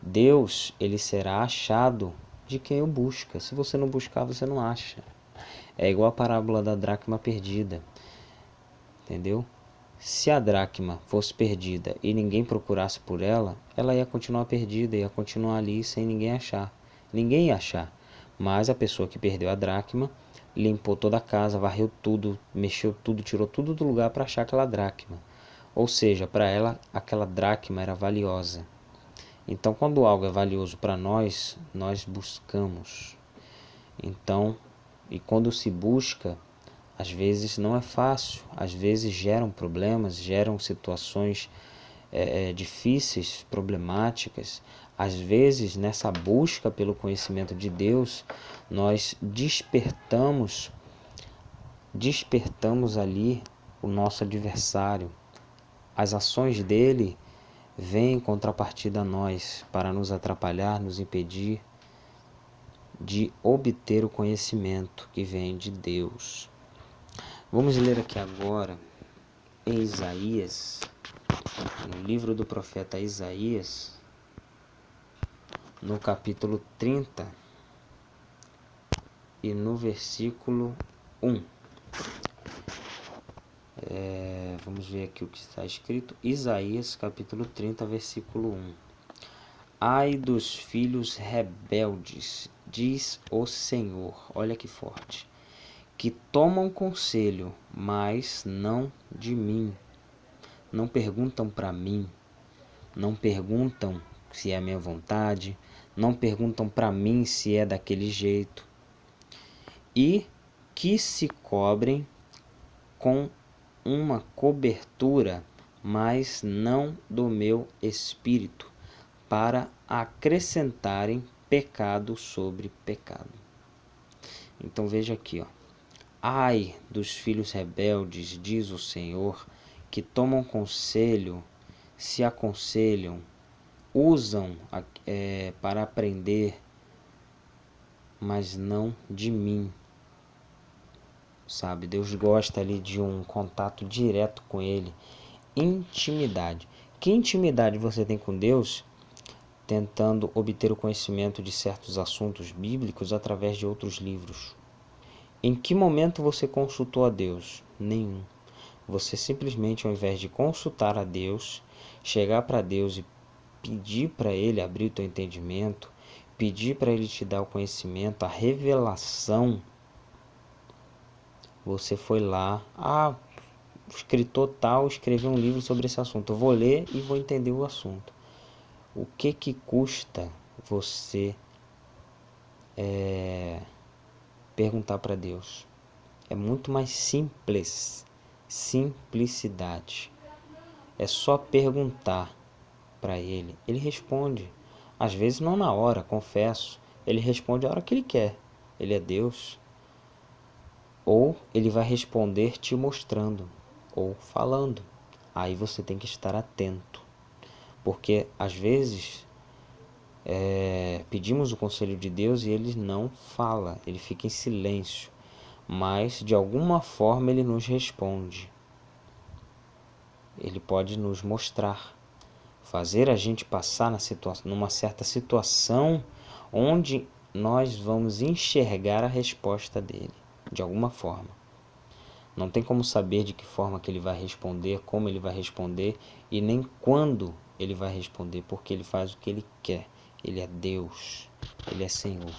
Deus, ele será achado de quem o busca. Se você não buscar, você não acha. É igual a parábola da dracma perdida. Entendeu? Se a dracma fosse perdida e ninguém procurasse por ela, ela ia continuar perdida, ia continuar ali sem ninguém achar. Ninguém ia achar. Mas a pessoa que perdeu a dracma limpou toda a casa, varreu tudo, mexeu tudo, tirou tudo do lugar para achar aquela dracma. Ou seja, para ela aquela dracma era valiosa. Então, quando algo é valioso para nós, nós buscamos. Então, e quando se busca, às vezes não é fácil, às vezes geram problemas, geram situações difíceis, problemáticas. Às vezes, nessa busca pelo conhecimento de Deus, nós despertamos ali o nosso adversário. As ações dele vêm em contrapartida a nós para nos atrapalhar, nos impedir de obter o conhecimento que vem de Deus. Vamos ler aqui agora em Isaías, no livro do profeta Isaías, no capítulo 30 e no versículo 1. Vamos ver aqui o que está escrito. Isaías, capítulo 30, versículo 1. Ai dos filhos rebeldes, diz o Senhor, olha que forte, que tomam conselho, mas não de mim. Não perguntam para mim, não perguntam se é a minha vontade, não perguntam para mim se é daquele jeito. E que se cobrem com uma cobertura, mas não do meu espírito, para acrescentarem pecado sobre pecado. Então veja aqui, ó. Ai dos filhos rebeldes, diz o Senhor, que tomam conselho, se aconselham, usam para aprender, mas não de mim. Sabe, Deus gosta ali de um contato direto com Ele, intimidade. Que intimidade você tem com Deus tentando obter o conhecimento de certos assuntos bíblicos através de outros livros? Em que momento você consultou a Deus? Nenhum. Você simplesmente, ao invés de consultar a Deus, chegar para Deus e pedir para Ele abrir o teu entendimento, pedir para Ele te dar o conhecimento, a revelação, você foi lá, o escritor tal escreveu um livro sobre esse assunto, eu vou ler e vou entender o assunto. O que custa você perguntar para Deus? É muito mais simples, simplicidade. É só perguntar para Ele, Ele responde. Às vezes não na hora, confesso, Ele responde a hora que Ele quer. Ele é Deus. Ou Ele vai responder te mostrando, ou falando. Aí você tem que estar atento. Porque às vezes pedimos o conselho de Deus e Ele não fala, Ele fica em silêncio. Mas de alguma forma Ele nos responde. Ele pode nos mostrar, fazer a gente passar numa certa situação onde nós vamos enxergar a resposta dele, de alguma forma. Não tem como saber de que forma que ele vai responder, como ele vai responder e nem quando ele vai responder, porque ele faz o que ele quer. Ele é Deus, ele é Senhor.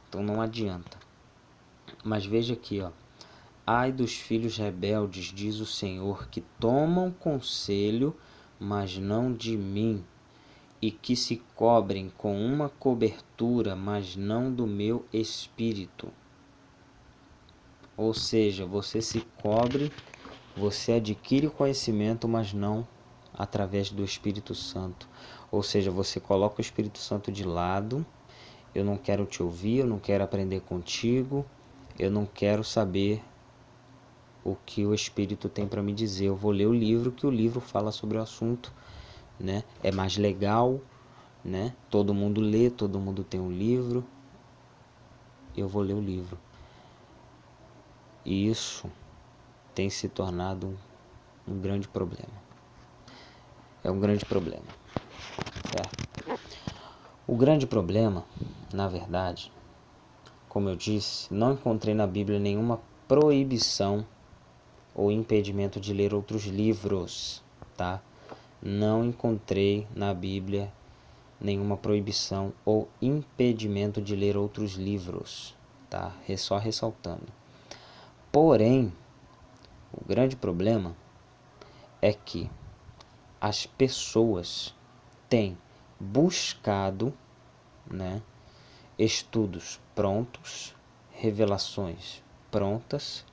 Então não adianta. Mas veja aqui, ó. Ai dos filhos rebeldes, diz o Senhor, que tomam conselho, mas não de mim, e que se cobrem com uma cobertura, mas não do meu espírito. Ou seja, você se cobre, você adquire conhecimento, mas não através do Espírito Santo. Ou seja, você coloca o Espírito Santo de lado. Eu não quero te ouvir, eu não quero aprender contigo, eu não quero saber o que o Espírito tem para me dizer. Eu vou ler o livro, que o livro fala sobre o assunto, né? É mais legal, né? Todo mundo lê, todo mundo tem um livro. Eu vou ler o livro. E isso tem se tornado um grande problema. É um grande problema, certo? O grande problema, na verdade, como eu disse, não encontrei na Bíblia nenhuma proibição ou impedimento de ler outros livros, tá? Não encontrei na Bíblia nenhuma proibição ou impedimento de ler outros livros, tá? Só ressaltando. Porém, o grande problema é que as pessoas têm buscado, né, estudos prontos, revelações prontas,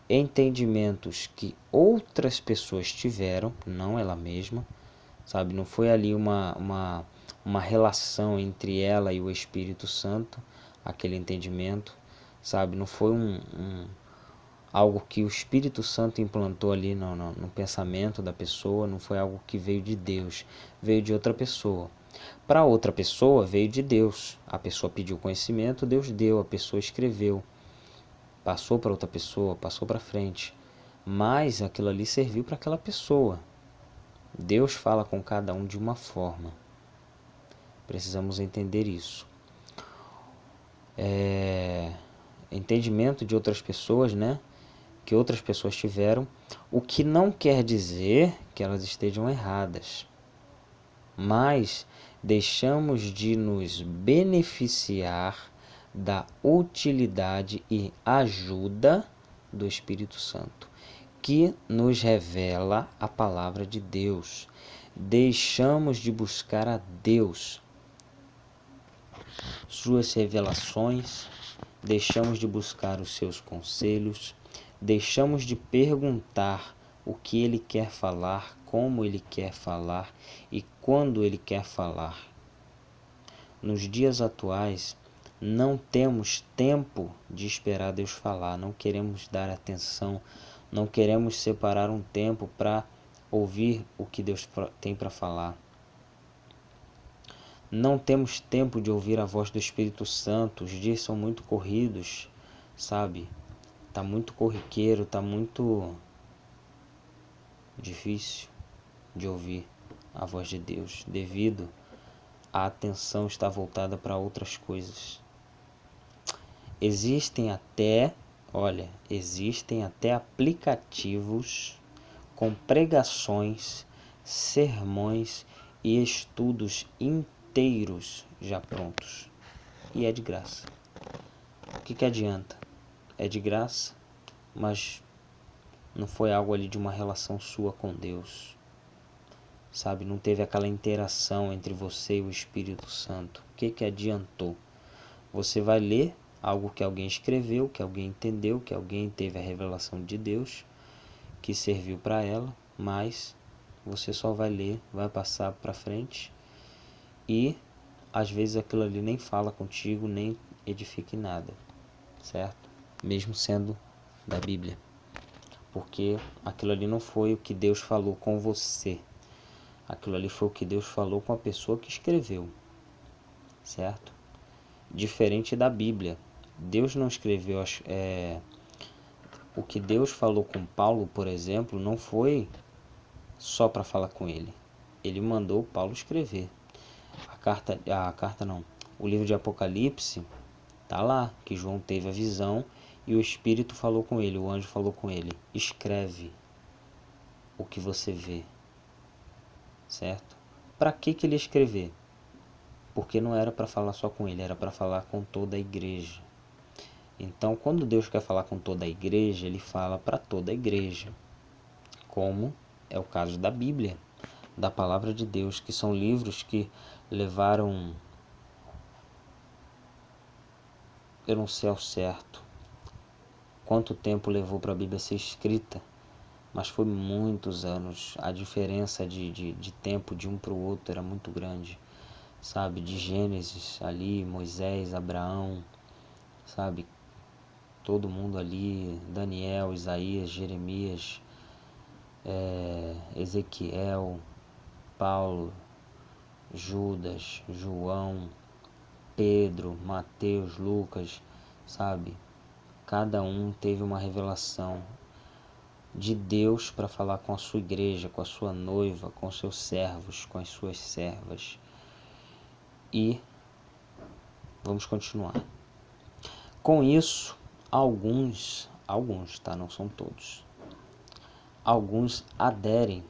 entendimentos que outras pessoas tiveram, não ela mesma, sabe? Não foi ali uma relação entre ela e o Espírito Santo, aquele entendimento, sabe? Não foi algo que o Espírito Santo implantou ali no pensamento da pessoa, não foi algo que veio de Deus, veio de outra pessoa. Para outra pessoa veio de Deus, a pessoa pediu conhecimento, Deus deu, a pessoa escreveu, passou para outra pessoa, passou para frente, mas aquilo ali serviu para aquela pessoa. Deus fala com cada um de uma forma, precisamos entender isso. Entendimento de outras pessoas, né? Que outras pessoas tiveram, o que não quer dizer que elas estejam erradas, mas deixamos de nos beneficiar da utilidade e ajuda do Espírito Santo, que nos revela a palavra de Deus. Deixamos de buscar a Deus, suas revelações, deixamos de buscar os seus conselhos, deixamos de perguntar o que ele quer falar, como ele quer falar e quando ele quer falar. Nos dias atuais, não temos tempo de esperar Deus falar, não queremos dar atenção, não queremos separar um tempo para ouvir o que Deus tem para falar. Não temos tempo de ouvir a voz do Espírito Santo, os dias são muito corridos, sabe? Tá muito corriqueiro, tá muito difícil de ouvir a voz de Deus, devido à atenção estar voltada para outras coisas. Existem até aplicativos com pregações, sermões e estudos inteiros já prontos. E é de graça. O que adianta? É de graça, mas não foi algo ali de uma relação sua com Deus, sabe? Não teve aquela interação entre você e o Espírito Santo. O que adiantou? Você vai ler algo que alguém escreveu, que alguém entendeu, que alguém teve a revelação de Deus, que serviu para ela, mas você só vai ler, vai passar para frente e às vezes aquilo ali nem fala contigo, nem edifica em nada, certo? Mesmo sendo da Bíblia, porque aquilo ali não foi o que Deus falou com você, aquilo ali foi o que Deus falou com a pessoa que escreveu, certo? Diferente da Bíblia, Deus não escreveu, o que Deus falou com Paulo, por exemplo, não foi só para falar com ele, ele mandou Paulo escrever. O livro de Apocalipse tá lá, que João teve a visão e o Espírito falou com ele, o anjo falou com ele: escreve o que você vê, certo? Para que ele ia escrever? Porque não era para falar só com ele, era para falar com toda a igreja. Então, quando Deus quer falar com toda a igreja, ele fala para toda a igreja, como é o caso da Bíblia, da Palavra de Deus, que são livros que levaram, eu não sei ao certo quanto tempo levou para a Bíblia ser escrita, mas foi muitos anos. A diferença de tempo de um para o outro era muito grande, sabe? De Gênesis ali, Moisés, Abraão, sabe? Todo mundo ali, Daniel, Isaías, Jeremias, Ezequiel, Paulo, Judas, João, Pedro, Mateus, Lucas, sabe? Cada um teve uma revelação de Deus para falar com a sua igreja, com a sua noiva, com seus servos, com as suas servas. E vamos continuar. Com isso, alguns, tá? Não são todos. Alguns aderem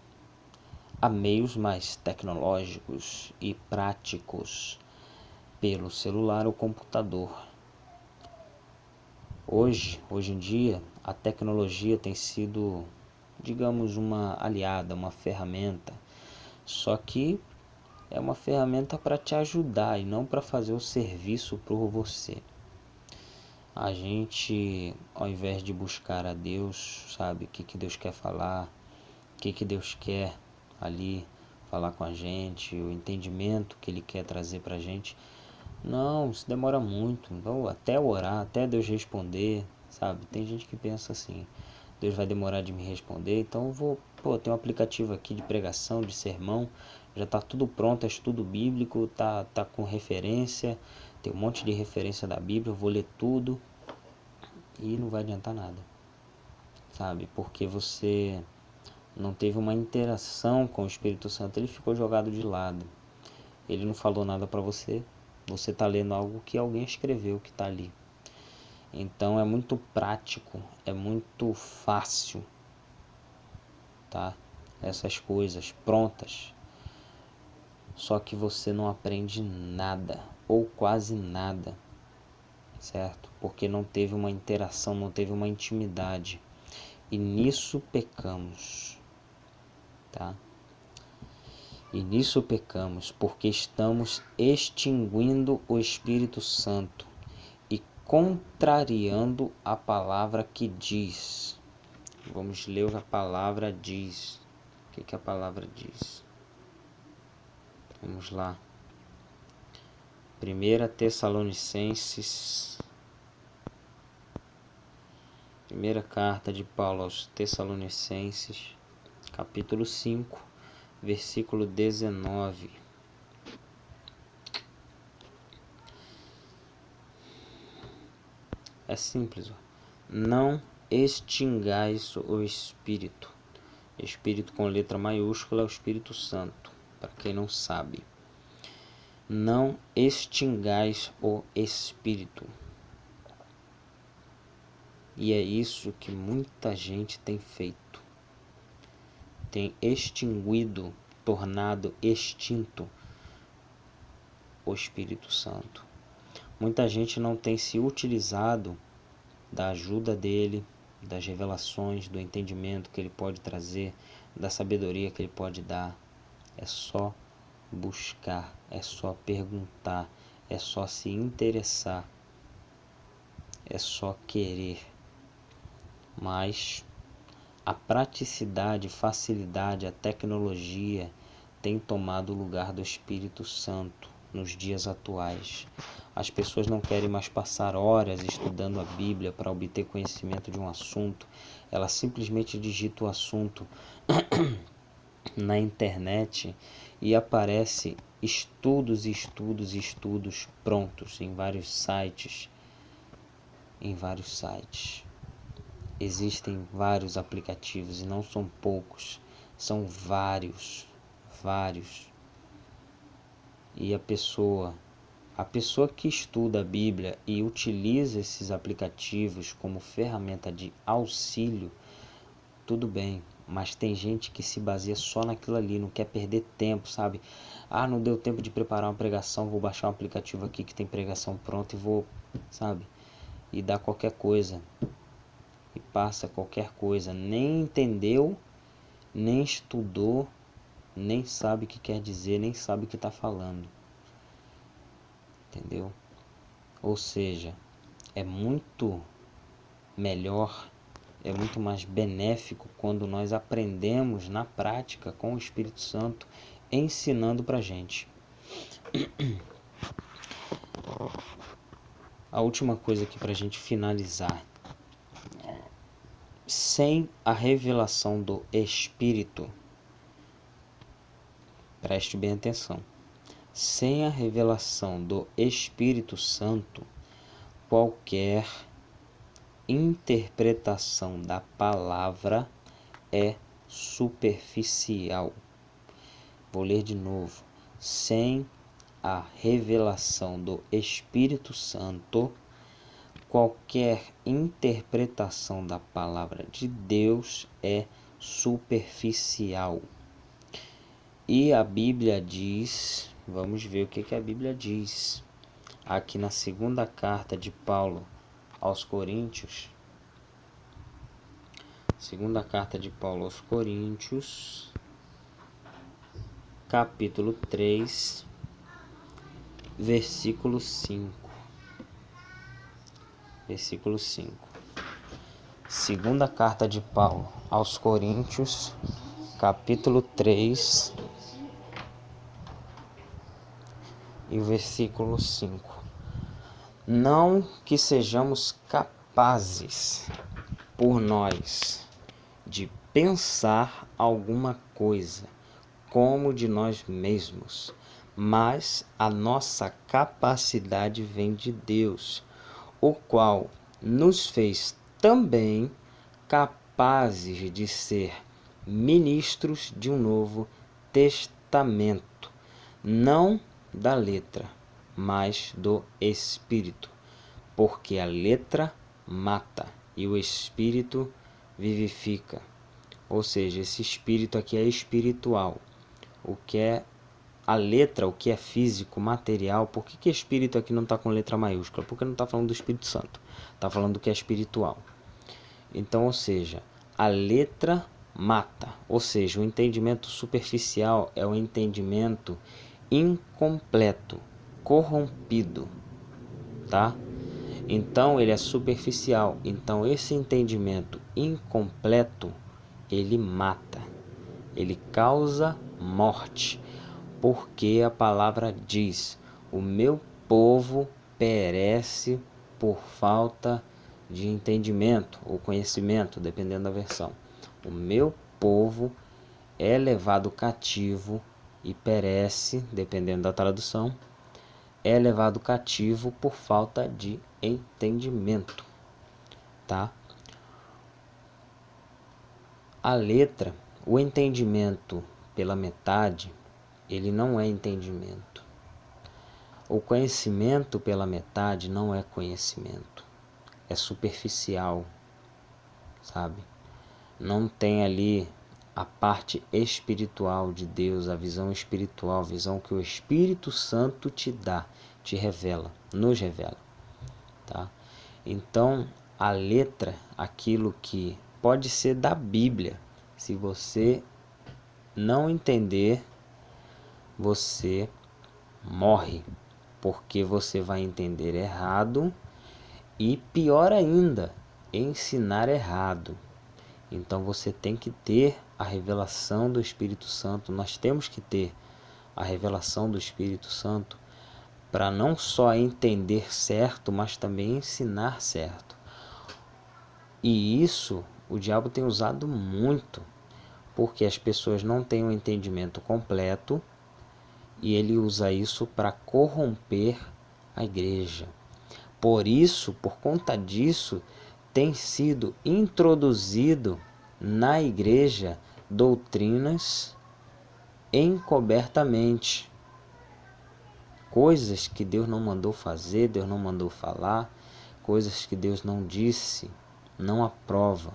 a meios mais tecnológicos e práticos pelo celular ou computador. Hoje em dia, a tecnologia tem sido, digamos, uma aliada, uma ferramenta, só que é uma ferramenta para te ajudar e não para fazer o serviço por você. A gente, ao invés de buscar a Deus, sabe, o que Deus quer falar, o que Deus quer ali falar com a gente, o entendimento que Ele quer trazer para a gente, não, isso demora muito, então, até orar, até Deus responder, sabe? Tem gente que pensa assim, Deus vai demorar de me responder, então eu vou, tem um aplicativo aqui de pregação, de sermão, já tá tudo pronto, é estudo bíblico, tá com referência, tem um monte de referência da Bíblia, eu vou ler tudo e não vai adiantar nada, sabe? Porque você não teve uma interação com o Espírito Santo, ele ficou jogado de lado, ele não falou nada para você, você tá lendo algo que alguém escreveu que tá ali. Então é muito prático, é muito fácil, tá? Essas coisas prontas. Só que você não aprende nada, ou quase nada, certo? Porque não teve uma interação, não teve uma intimidade. E nisso pecamos, tá? E nisso pecamos, porque estamos extinguindo o Espírito Santo e contrariando a palavra que diz. Vamos ler o que a palavra diz. O que a palavra diz? Vamos lá. 1 Tessalonicenses. Primeira carta de Paulo aos Tessalonicenses, capítulo 5, versículo 19. É simples, ó. Não extingais o Espírito. Espírito com letra maiúscula é o Espírito Santo, para quem não sabe. Não extingais o Espírito. E é isso que muita gente tem feito. Tem extinguido, tornado extinto o Espírito Santo. Muita gente não tem se utilizado da ajuda dele, das revelações, do entendimento que ele pode trazer, da sabedoria que ele pode dar. É só buscar, é só perguntar, é só se interessar, é só querer. Mas a praticidade, facilidade, a tecnologia tem tomado o lugar do Espírito Santo nos dias atuais. As pessoas não querem mais passar horas estudando a Bíblia para obter conhecimento de um assunto. Ela simplesmente digita o assunto na internet e aparece estudos e estudos e estudos prontos em vários sites. Existem vários aplicativos e não são poucos, são vários. E a pessoa A pessoa que estuda a Bíblia e utiliza esses aplicativos como ferramenta de auxílio, tudo bem, mas tem gente que se baseia só naquilo ali, não quer perder tempo, sabe? Ah, não deu tempo de preparar uma pregação, vou baixar um aplicativo aqui que tem pregação pronta e vou, sabe? E dá qualquer coisa, e passa qualquer coisa, nem entendeu, nem estudou, nem sabe o que quer dizer, nem sabe o que está falando. Entendeu? Ou seja, é muito melhor, é muito mais benéfico quando nós aprendemos na prática com o Espírito Santo ensinando pra gente. A última coisa aqui pra gente finalizar. Sem a revelação do Espírito, preste bem atenção, sem a revelação do Espírito Santo, qualquer interpretação da palavra é superficial. Vou ler de novo. Sem a revelação do Espírito Santo, qualquer interpretação da palavra de Deus é superficial. E a Bíblia diz, vamos ver o que a Bíblia diz. Aqui na segunda carta de Paulo aos Coríntios, segunda carta de Paulo aos Coríntios, capítulo 3, versículo 5. Versículo 5. Segunda carta de Paulo aos Coríntios, capítulo 3, e o versículo 5. Não que sejamos capazes por nós de pensar alguma coisa como de nós mesmos, mas a nossa capacidade vem de Deus, o qual nos fez também capazes de ser ministros de um novo testamento, não da letra, mas do Espírito, porque a letra mata e o Espírito vivifica. Ou seja, esse Espírito aqui é espiritual. O que é a letra, o que é físico, material. Por que Espírito aqui não está com letra maiúscula? Porque não está falando do Espírito Santo, está falando do que é espiritual. Então, ou seja, a letra mata, ou seja, o entendimento superficial é o entendimento incompleto, corrompido, tá? Então ele é superficial. Então esse entendimento incompleto, ele mata, ele causa morte, porque a palavra diz: o meu povo perece por falta de entendimento ou conhecimento, dependendo da versão. O meu povo é levado cativo e perece, dependendo da tradução, é levado cativo por falta de entendimento, tá? A letra, o entendimento pela metade, ele não é entendimento. O conhecimento pela metade não é conhecimento, é superficial, sabe? Não tem ali a parte espiritual de Deus, a visão espiritual, a visão que o Espírito Santo te dá, te revela, nos revela, tá? Então, a letra, aquilo que pode ser da Bíblia, se você não entender, você morre, porque você vai entender errado e, pior ainda, ensinar errado. Então você tem que ter a revelação do Espírito Santo. Nós temos que ter a revelação do Espírito Santo para não só entender certo, mas também ensinar certo. E isso o diabo tem usado muito, porque as pessoas não têm um entendimento completo e ele usa isso para corromper a igreja. Por isso, por conta disso, tem sido introduzido na igreja doutrinas encobertamente, coisas que Deus não mandou fazer, Deus não mandou falar, coisas que Deus não disse, não aprova,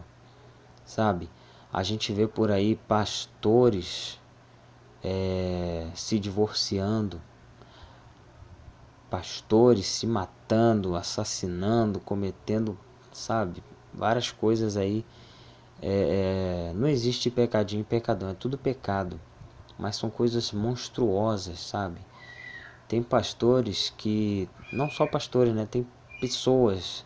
sabe? A gente vê por aí pastores se divorciando, pastores se matando, assassinando, cometendo, sabe, várias coisas aí. Não existe pecadinho e pecadão, é tudo pecado, mas são coisas monstruosas, sabe? Tem pastores que, não só pastores, né? Tem pessoas,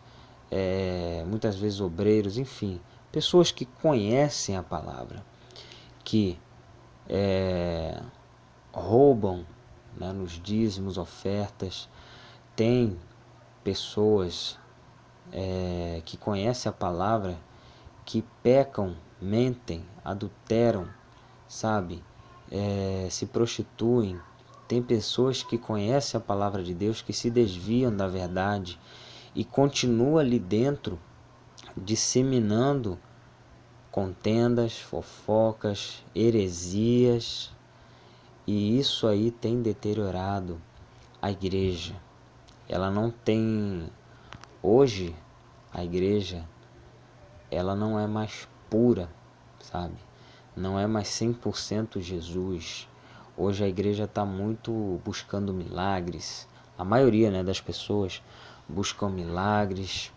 muitas vezes obreiros, enfim, pessoas que conhecem a palavra, que roubam, né, nos dízimos, ofertas. Tem pessoas que conhecem a palavra, que pecam, mentem, adulteram, sabe? Se prostituem. Tem pessoas que conhecem a palavra de Deus, que se desviam da verdade e continuam ali dentro disseminando contendas, fofocas, heresias, e isso aí tem deteriorado a igreja. Ela não tem, hoje a igreja, ela não é mais pura, sabe? Não é mais 100% Jesus. Hoje a igreja está muito buscando milagres. A maioria, né, das pessoas buscam milagres,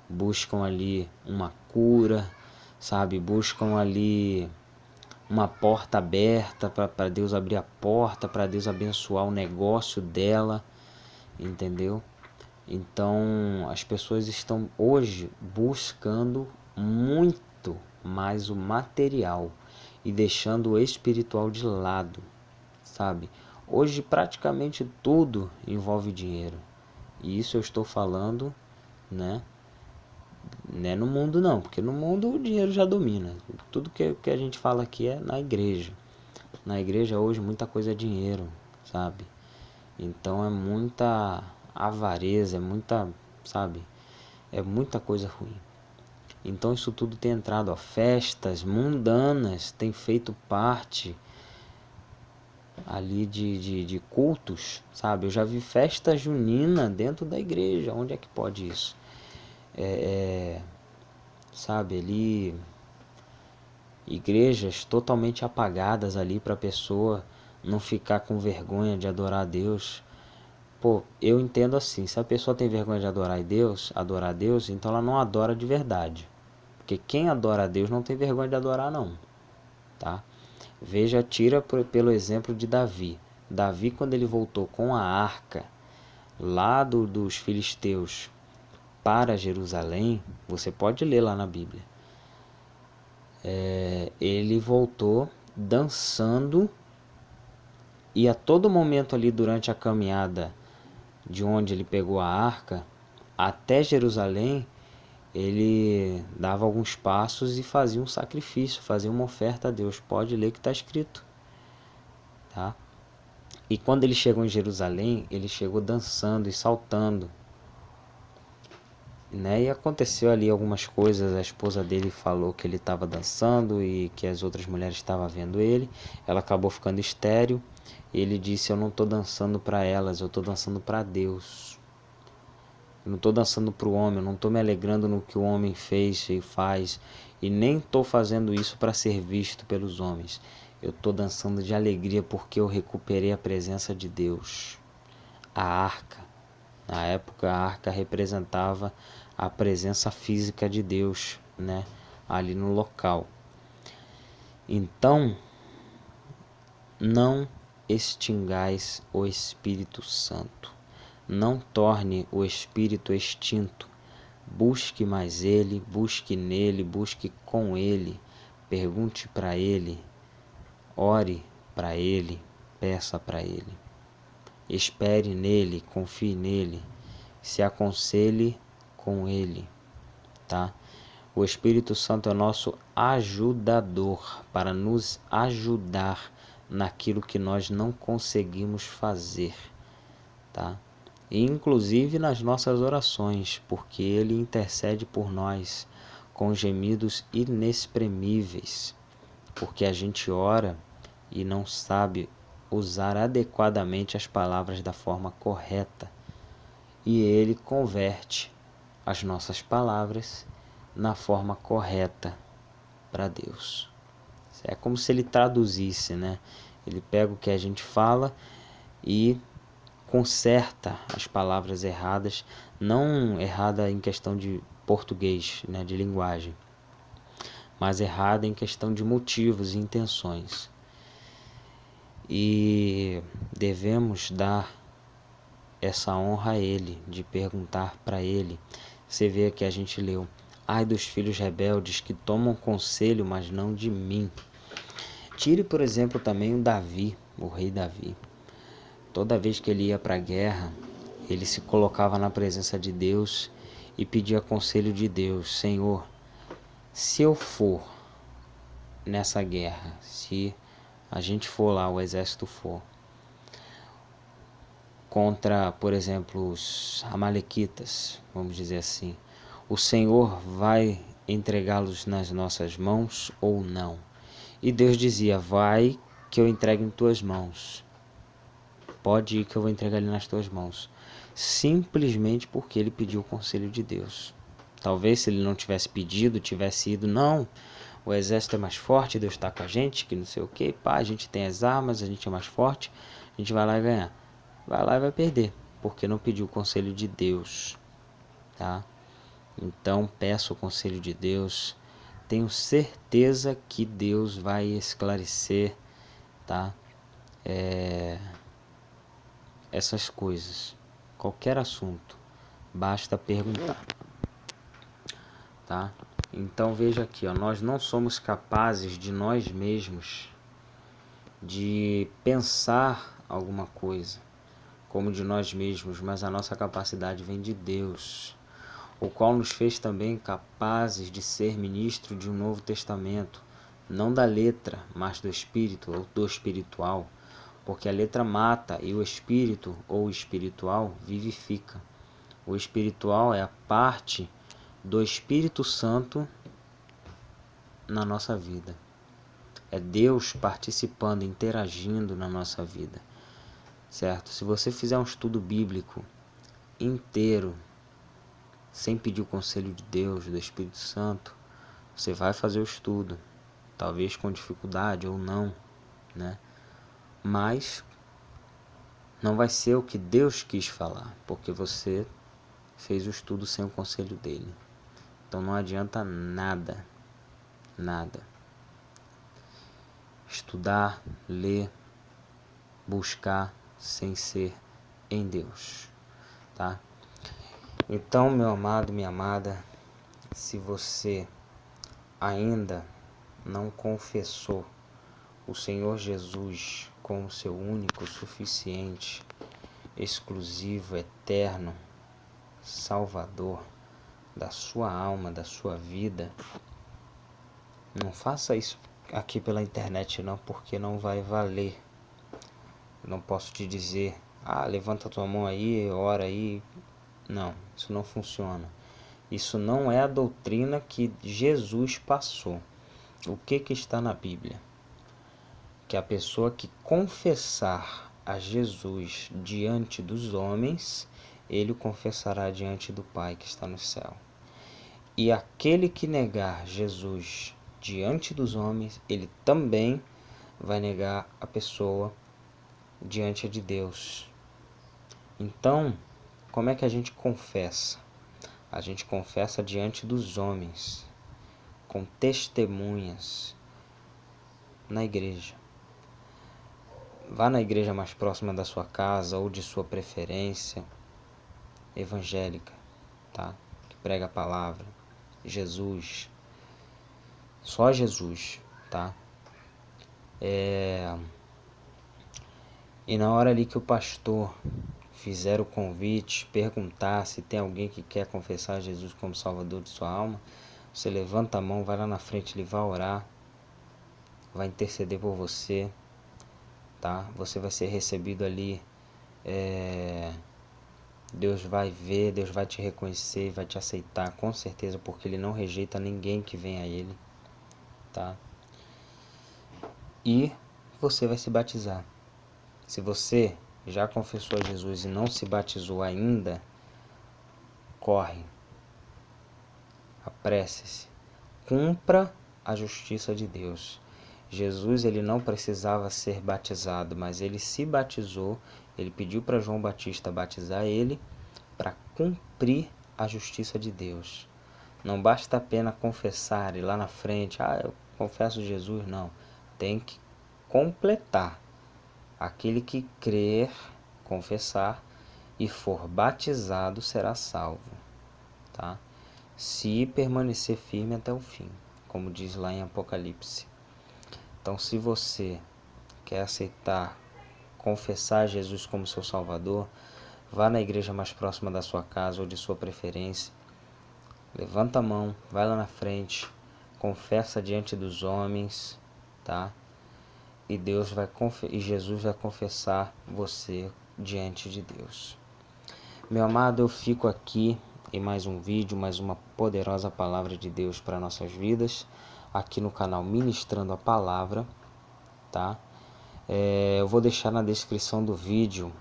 buscam ali uma cura, sabe? Buscam ali uma porta aberta para Deus abrir a porta, para Deus abençoar o negócio dela, entendeu? Então as pessoas estão hoje buscando muito mais o material e deixando o espiritual de lado, sabe? Hoje praticamente tudo envolve dinheiro. E isso eu estou falando, né? Não é no mundo não, porque no mundo o dinheiro já domina. Tudo que a gente fala aqui é na igreja. Na igreja hoje muita coisa é dinheiro, sabe? Então é muita avareza, é muita, sabe? É muita coisa ruim. Então isso tudo tem entrado, a festas mundanas tem feito parte ali de cultos, sabe? Eu já vi festa junina dentro da igreja. Onde é que pode isso? Sabe, ali igrejas totalmente apagadas ali para a pessoa não ficar com vergonha de adorar a Deus. Pô, eu entendo assim, se a pessoa tem vergonha de adorar a Deus, então ela não adora de verdade. Porque quem adora a Deus não tem vergonha de adorar não, tá? Veja, tira pelo exemplo de Davi. Davi, quando ele voltou com a arca lá dos filisteus para Jerusalém, você pode ler lá na Bíblia, ele voltou dançando, e a todo momento ali durante a caminhada de onde ele pegou a arca até Jerusalém, ele dava alguns passos e fazia um sacrifício, fazia uma oferta a Deus. Pode ler que está escrito, tá? E quando ele chegou em Jerusalém, ele chegou dançando e saltando, né? E aconteceu ali algumas coisas. A esposa dele falou que ele estava dançando e que as outras mulheres estavam vendo ele. Ela acabou ficando estéril. Ele disse: eu não estou dançando para elas, eu estou dançando para Deus. Eu não estou dançando para o homem, eu não estou me alegrando no que o homem fez e faz, e nem estou fazendo isso para ser visto pelos homens. Eu estou dançando de alegria porque eu recuperei a presença de Deus. A arca. Na época, a arca representava a presença física de Deus, né? Ali no local. Então, não extingais o Espírito Santo. Não torne o Espírito extinto. Busque mais Ele, busque nele, busque com Ele. Pergunte para Ele, ore para Ele, peça para Ele. Espere nele, confie nele, se aconselhe com ele, tá? O Espírito Santo é nosso ajudador, para nos ajudar naquilo que nós não conseguimos fazer, tá? E inclusive nas nossas orações, porque ele intercede por nós com gemidos inexprimíveis, porque a gente ora e não sabe usar adequadamente as palavras da forma correta. E Ele converte as nossas palavras na forma correta para Deus. É como se Ele traduzisse, né? Ele pega o que a gente fala e conserta as palavras erradas, não errada em questão de português, né, de linguagem, mas errada em questão de motivos e intenções. E devemos dar essa honra a Ele, de perguntar para Ele. Você vê que a gente leu: ai dos filhos rebeldes que tomam conselho, mas não de mim. Tire, por exemplo, também o Davi, o rei Davi. Toda vez que ele ia para a guerra, ele se colocava na presença de Deus e pedia conselho de Deus. Senhor, se eu for nessa guerra, se a gente for lá, o exército for, contra, por exemplo, os amalequitas, vamos dizer assim, o Senhor vai entregá-los nas nossas mãos ou não? E Deus dizia: vai que eu entregue em tuas mãos. Pode ir que eu vou entregar ele nas tuas mãos. Simplesmente porque ele pediu o conselho de Deus. Talvez se ele não tivesse pedido, tivesse ido: não, o exército é mais forte, Deus está com a gente, que não sei o que, pá, a gente tem as armas, a gente é mais forte, a gente vai lá e ganhar. Vai lá e vai perder, porque não pediu o conselho de Deus, tá? Então peço o conselho de Deus, tenho certeza que Deus vai esclarecer, tá? Essas coisas, qualquer assunto, basta perguntar, tá? Então veja aqui, ó, nós não somos capazes de nós mesmos de pensar alguma coisa como de nós mesmos, mas a nossa capacidade vem de Deus, o qual nos fez também capazes de ser ministro de um novo testamento, não da letra, mas do espírito ou do espiritual, porque a letra mata e o espírito ou espiritual vivifica. O espiritual é a parte do Espírito Santo na nossa vida. É Deus participando, interagindo na nossa vida, certo? Se você fizer um estudo bíblico inteiro, sem pedir o conselho de Deus, do Espírito Santo, você vai fazer o estudo, talvez com dificuldade ou não, né? Mas não vai ser o que Deus quis falar, porque você fez o estudo sem o conselho dele. Então não adianta nada, nada. Estudar, ler, buscar sem ser em Deus, tá? Então, meu amado, minha amada, se você ainda não confessou o Senhor Jesus como seu único, suficiente, exclusivo, eterno Salvador da sua alma, da sua vida, não faça isso aqui pela internet não, porque não vai valer. Eu não posso te dizer: levanta tua mão aí, ora aí. Não, isso não funciona. Isso não é a doutrina que Jesus passou. O que está na Bíblia? Que a pessoa que confessar a Jesus diante dos homens, ele o confessará diante do Pai que está no céu. E aquele que negar Jesus diante dos homens, ele também vai negar a pessoa diante de Deus. Então, como é que a gente confessa? A gente confessa diante dos homens, com testemunhas, na igreja. Vá na igreja mais próxima da sua casa ou de sua preferência, evangélica, tá? Que prega a palavra. Jesus. Só Jesus, tá? E na hora ali que o pastor fizer o convite, perguntar se tem alguém que quer confessar Jesus como Salvador de sua alma, você levanta a mão, vai lá na frente, ele vai orar, vai interceder por você, tá? Você vai ser recebido ali, Deus vai ver, Deus vai te reconhecer, vai te aceitar com certeza, porque ele não rejeita ninguém que vem a ele, tá? E você vai se batizar. Se você já confessou a Jesus e não se batizou ainda, corre, apresse-se, cumpra a justiça de Deus. Jesus, ele não precisava ser batizado, mas ele se batizou, ele pediu para João Batista batizar ele para cumprir a justiça de Deus. Não basta apenas confessar e lá na frente, eu confesso Jesus, não. Tem que completar. Aquele que crer, confessar e for batizado será salvo, tá? Se permanecer firme até o fim, como diz lá em Apocalipse. Então, se você quer aceitar, confessar Jesus como seu Salvador, vá na igreja mais próxima da sua casa ou de sua preferência. Levanta a mão, vai lá na frente, confessa diante dos homens, tá? E Jesus vai confessar você diante de Deus. Meu amado, eu fico aqui em mais um vídeo, mais uma poderosa palavra de Deus para nossas vidas, aqui no canal Ministrando a Palavra, tá? Eu vou deixar na descrição do vídeo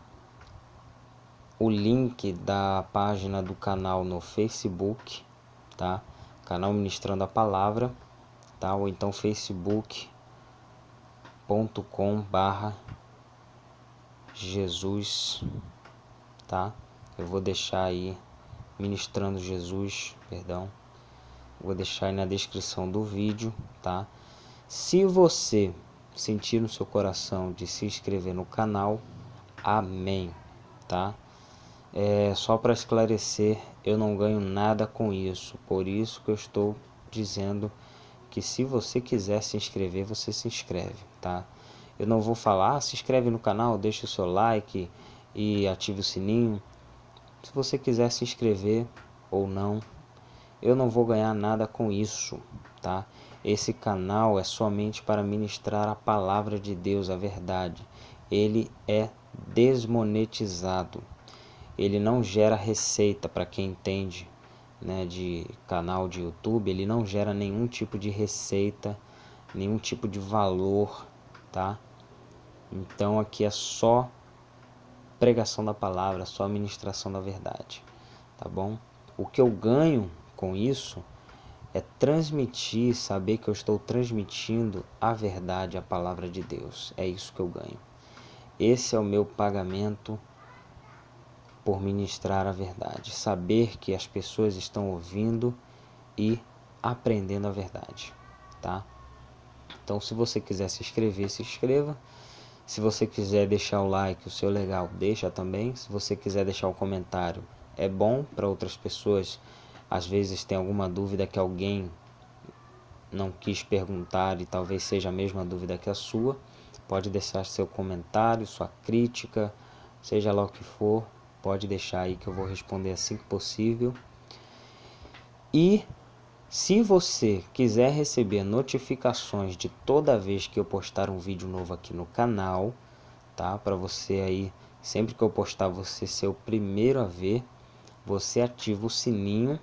o link da página do canal no Facebook, tá? Canal Ministrando a Palavra, tá? Ou então facebook.com/Jesus, tá? Eu vou deixar aí Ministrando Jesus, perdão. Vou deixar aí na descrição do vídeo, tá? Se você sentir no seu coração de se inscrever no canal, amém, tá? Só para esclarecer, eu não ganho nada com isso, por isso que eu estou dizendo que se você quiser se inscrever, você se inscreve, tá? Eu não vou falar, se inscreve no canal, deixa o seu like e ative o sininho. Se você quiser se inscrever ou não, eu não vou ganhar nada com isso, tá? Esse canal é somente para ministrar a palavra de Deus, a verdade. Ele é desmonetizado. Ele não gera receita para quem entende, né, de canal de YouTube. Ele não gera nenhum tipo de receita, nenhum tipo de valor, tá? Então aqui é só pregação da palavra, só ministração da verdade, tá bom? O que eu ganho com isso é transmitir, saber que eu estou transmitindo a verdade, a palavra de Deus. É isso que eu ganho. Esse é o meu pagamento por ministrar a verdade, saber que as pessoas estão ouvindo e aprendendo a verdade, tá? Então, se você quiser se inscrever, se inscreva. Se você quiser deixar o like, o seu legal, deixa também. Se você quiser deixar um comentário, é bom para outras pessoas. Às vezes tem alguma dúvida que alguém não quis perguntar e talvez seja a mesma dúvida que a sua. Pode deixar seu comentário, sua crítica, seja lá o que for. Pode deixar aí que eu vou responder assim que possível. E se você quiser receber notificações de toda vez que eu postar um vídeo novo aqui no canal, tá? Para você aí, sempre que eu postar, você ser o primeiro a ver, você ativa o sininho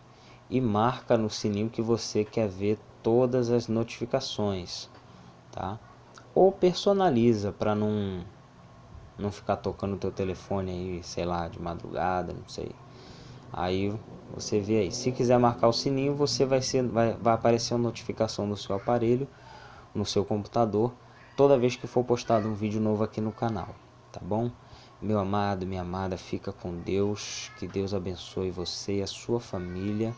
e marca no sininho que você quer ver todas as notificações, tá? Ou personaliza para não ficar tocando o teu telefone aí, sei lá, de madrugada, não sei. Aí você vê aí. Se quiser marcar o sininho, você vai aparecer uma notificação no seu aparelho, no seu computador, toda vez que for postado um vídeo novo aqui no canal, tá bom? Meu amado, minha amada, fica com Deus. Que Deus abençoe você e a sua família,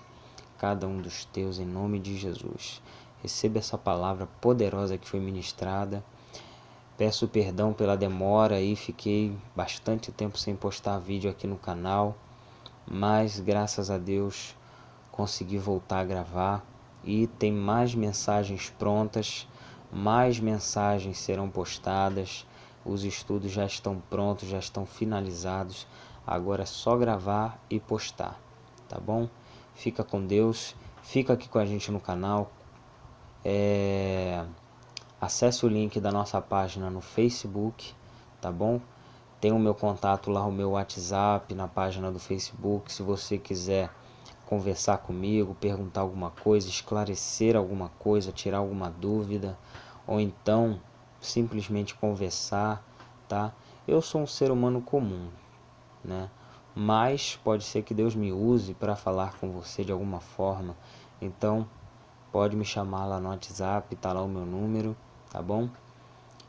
cada um dos teus, em nome de Jesus. Receba essa palavra poderosa que foi ministrada. Peço perdão pela demora aí, fiquei bastante tempo sem postar vídeo aqui no canal, mas graças a Deus consegui voltar a gravar e tem mais mensagens prontas, mais mensagens serão postadas, os estudos já estão prontos, já estão finalizados, agora é só gravar e postar, tá bom? Fica com Deus, fica aqui com a gente no canal, acesse o link da nossa página no Facebook, tá bom? Tem o meu contato lá, o meu WhatsApp na página do Facebook. Se você quiser conversar comigo, perguntar alguma coisa, esclarecer alguma coisa, tirar alguma dúvida, ou então simplesmente conversar, tá? Eu sou um ser humano comum, né? Mas pode ser que Deus me use para falar com você de alguma forma. Então, pode me chamar lá no WhatsApp, tá lá o meu número, tá bom?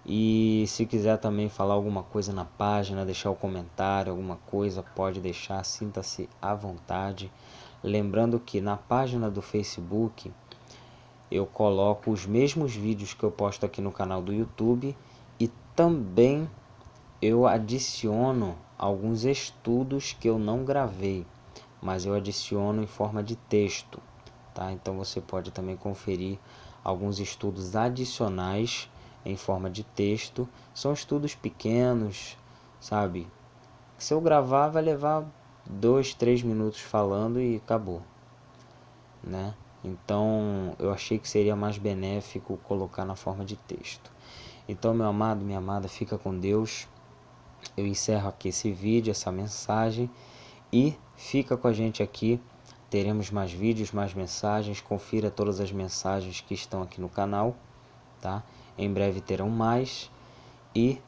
E se quiser também falar alguma coisa na página, deixar o comentário, alguma coisa, pode deixar, sinta-se à vontade. Lembrando que na página do Facebook eu coloco os mesmos vídeos que eu posto aqui no canal do YouTube e também eu adiciono alguns estudos que eu não gravei, mas eu adiciono em forma de texto, tá? Então você pode também conferir alguns estudos adicionais em forma de texto. São estudos pequenos, sabe? Se eu gravar vai levar 2, 3 minutos falando e acabou, né? Então eu achei que seria mais benéfico colocar na forma de texto. Então, meu amado, minha amada, fica com Deus. Eu encerro aqui esse vídeo, essa mensagem, e fica com a gente aqui. Teremos mais vídeos, mais mensagens. Confira todas as mensagens que estão aqui no canal, tá? Em breve terão mais. E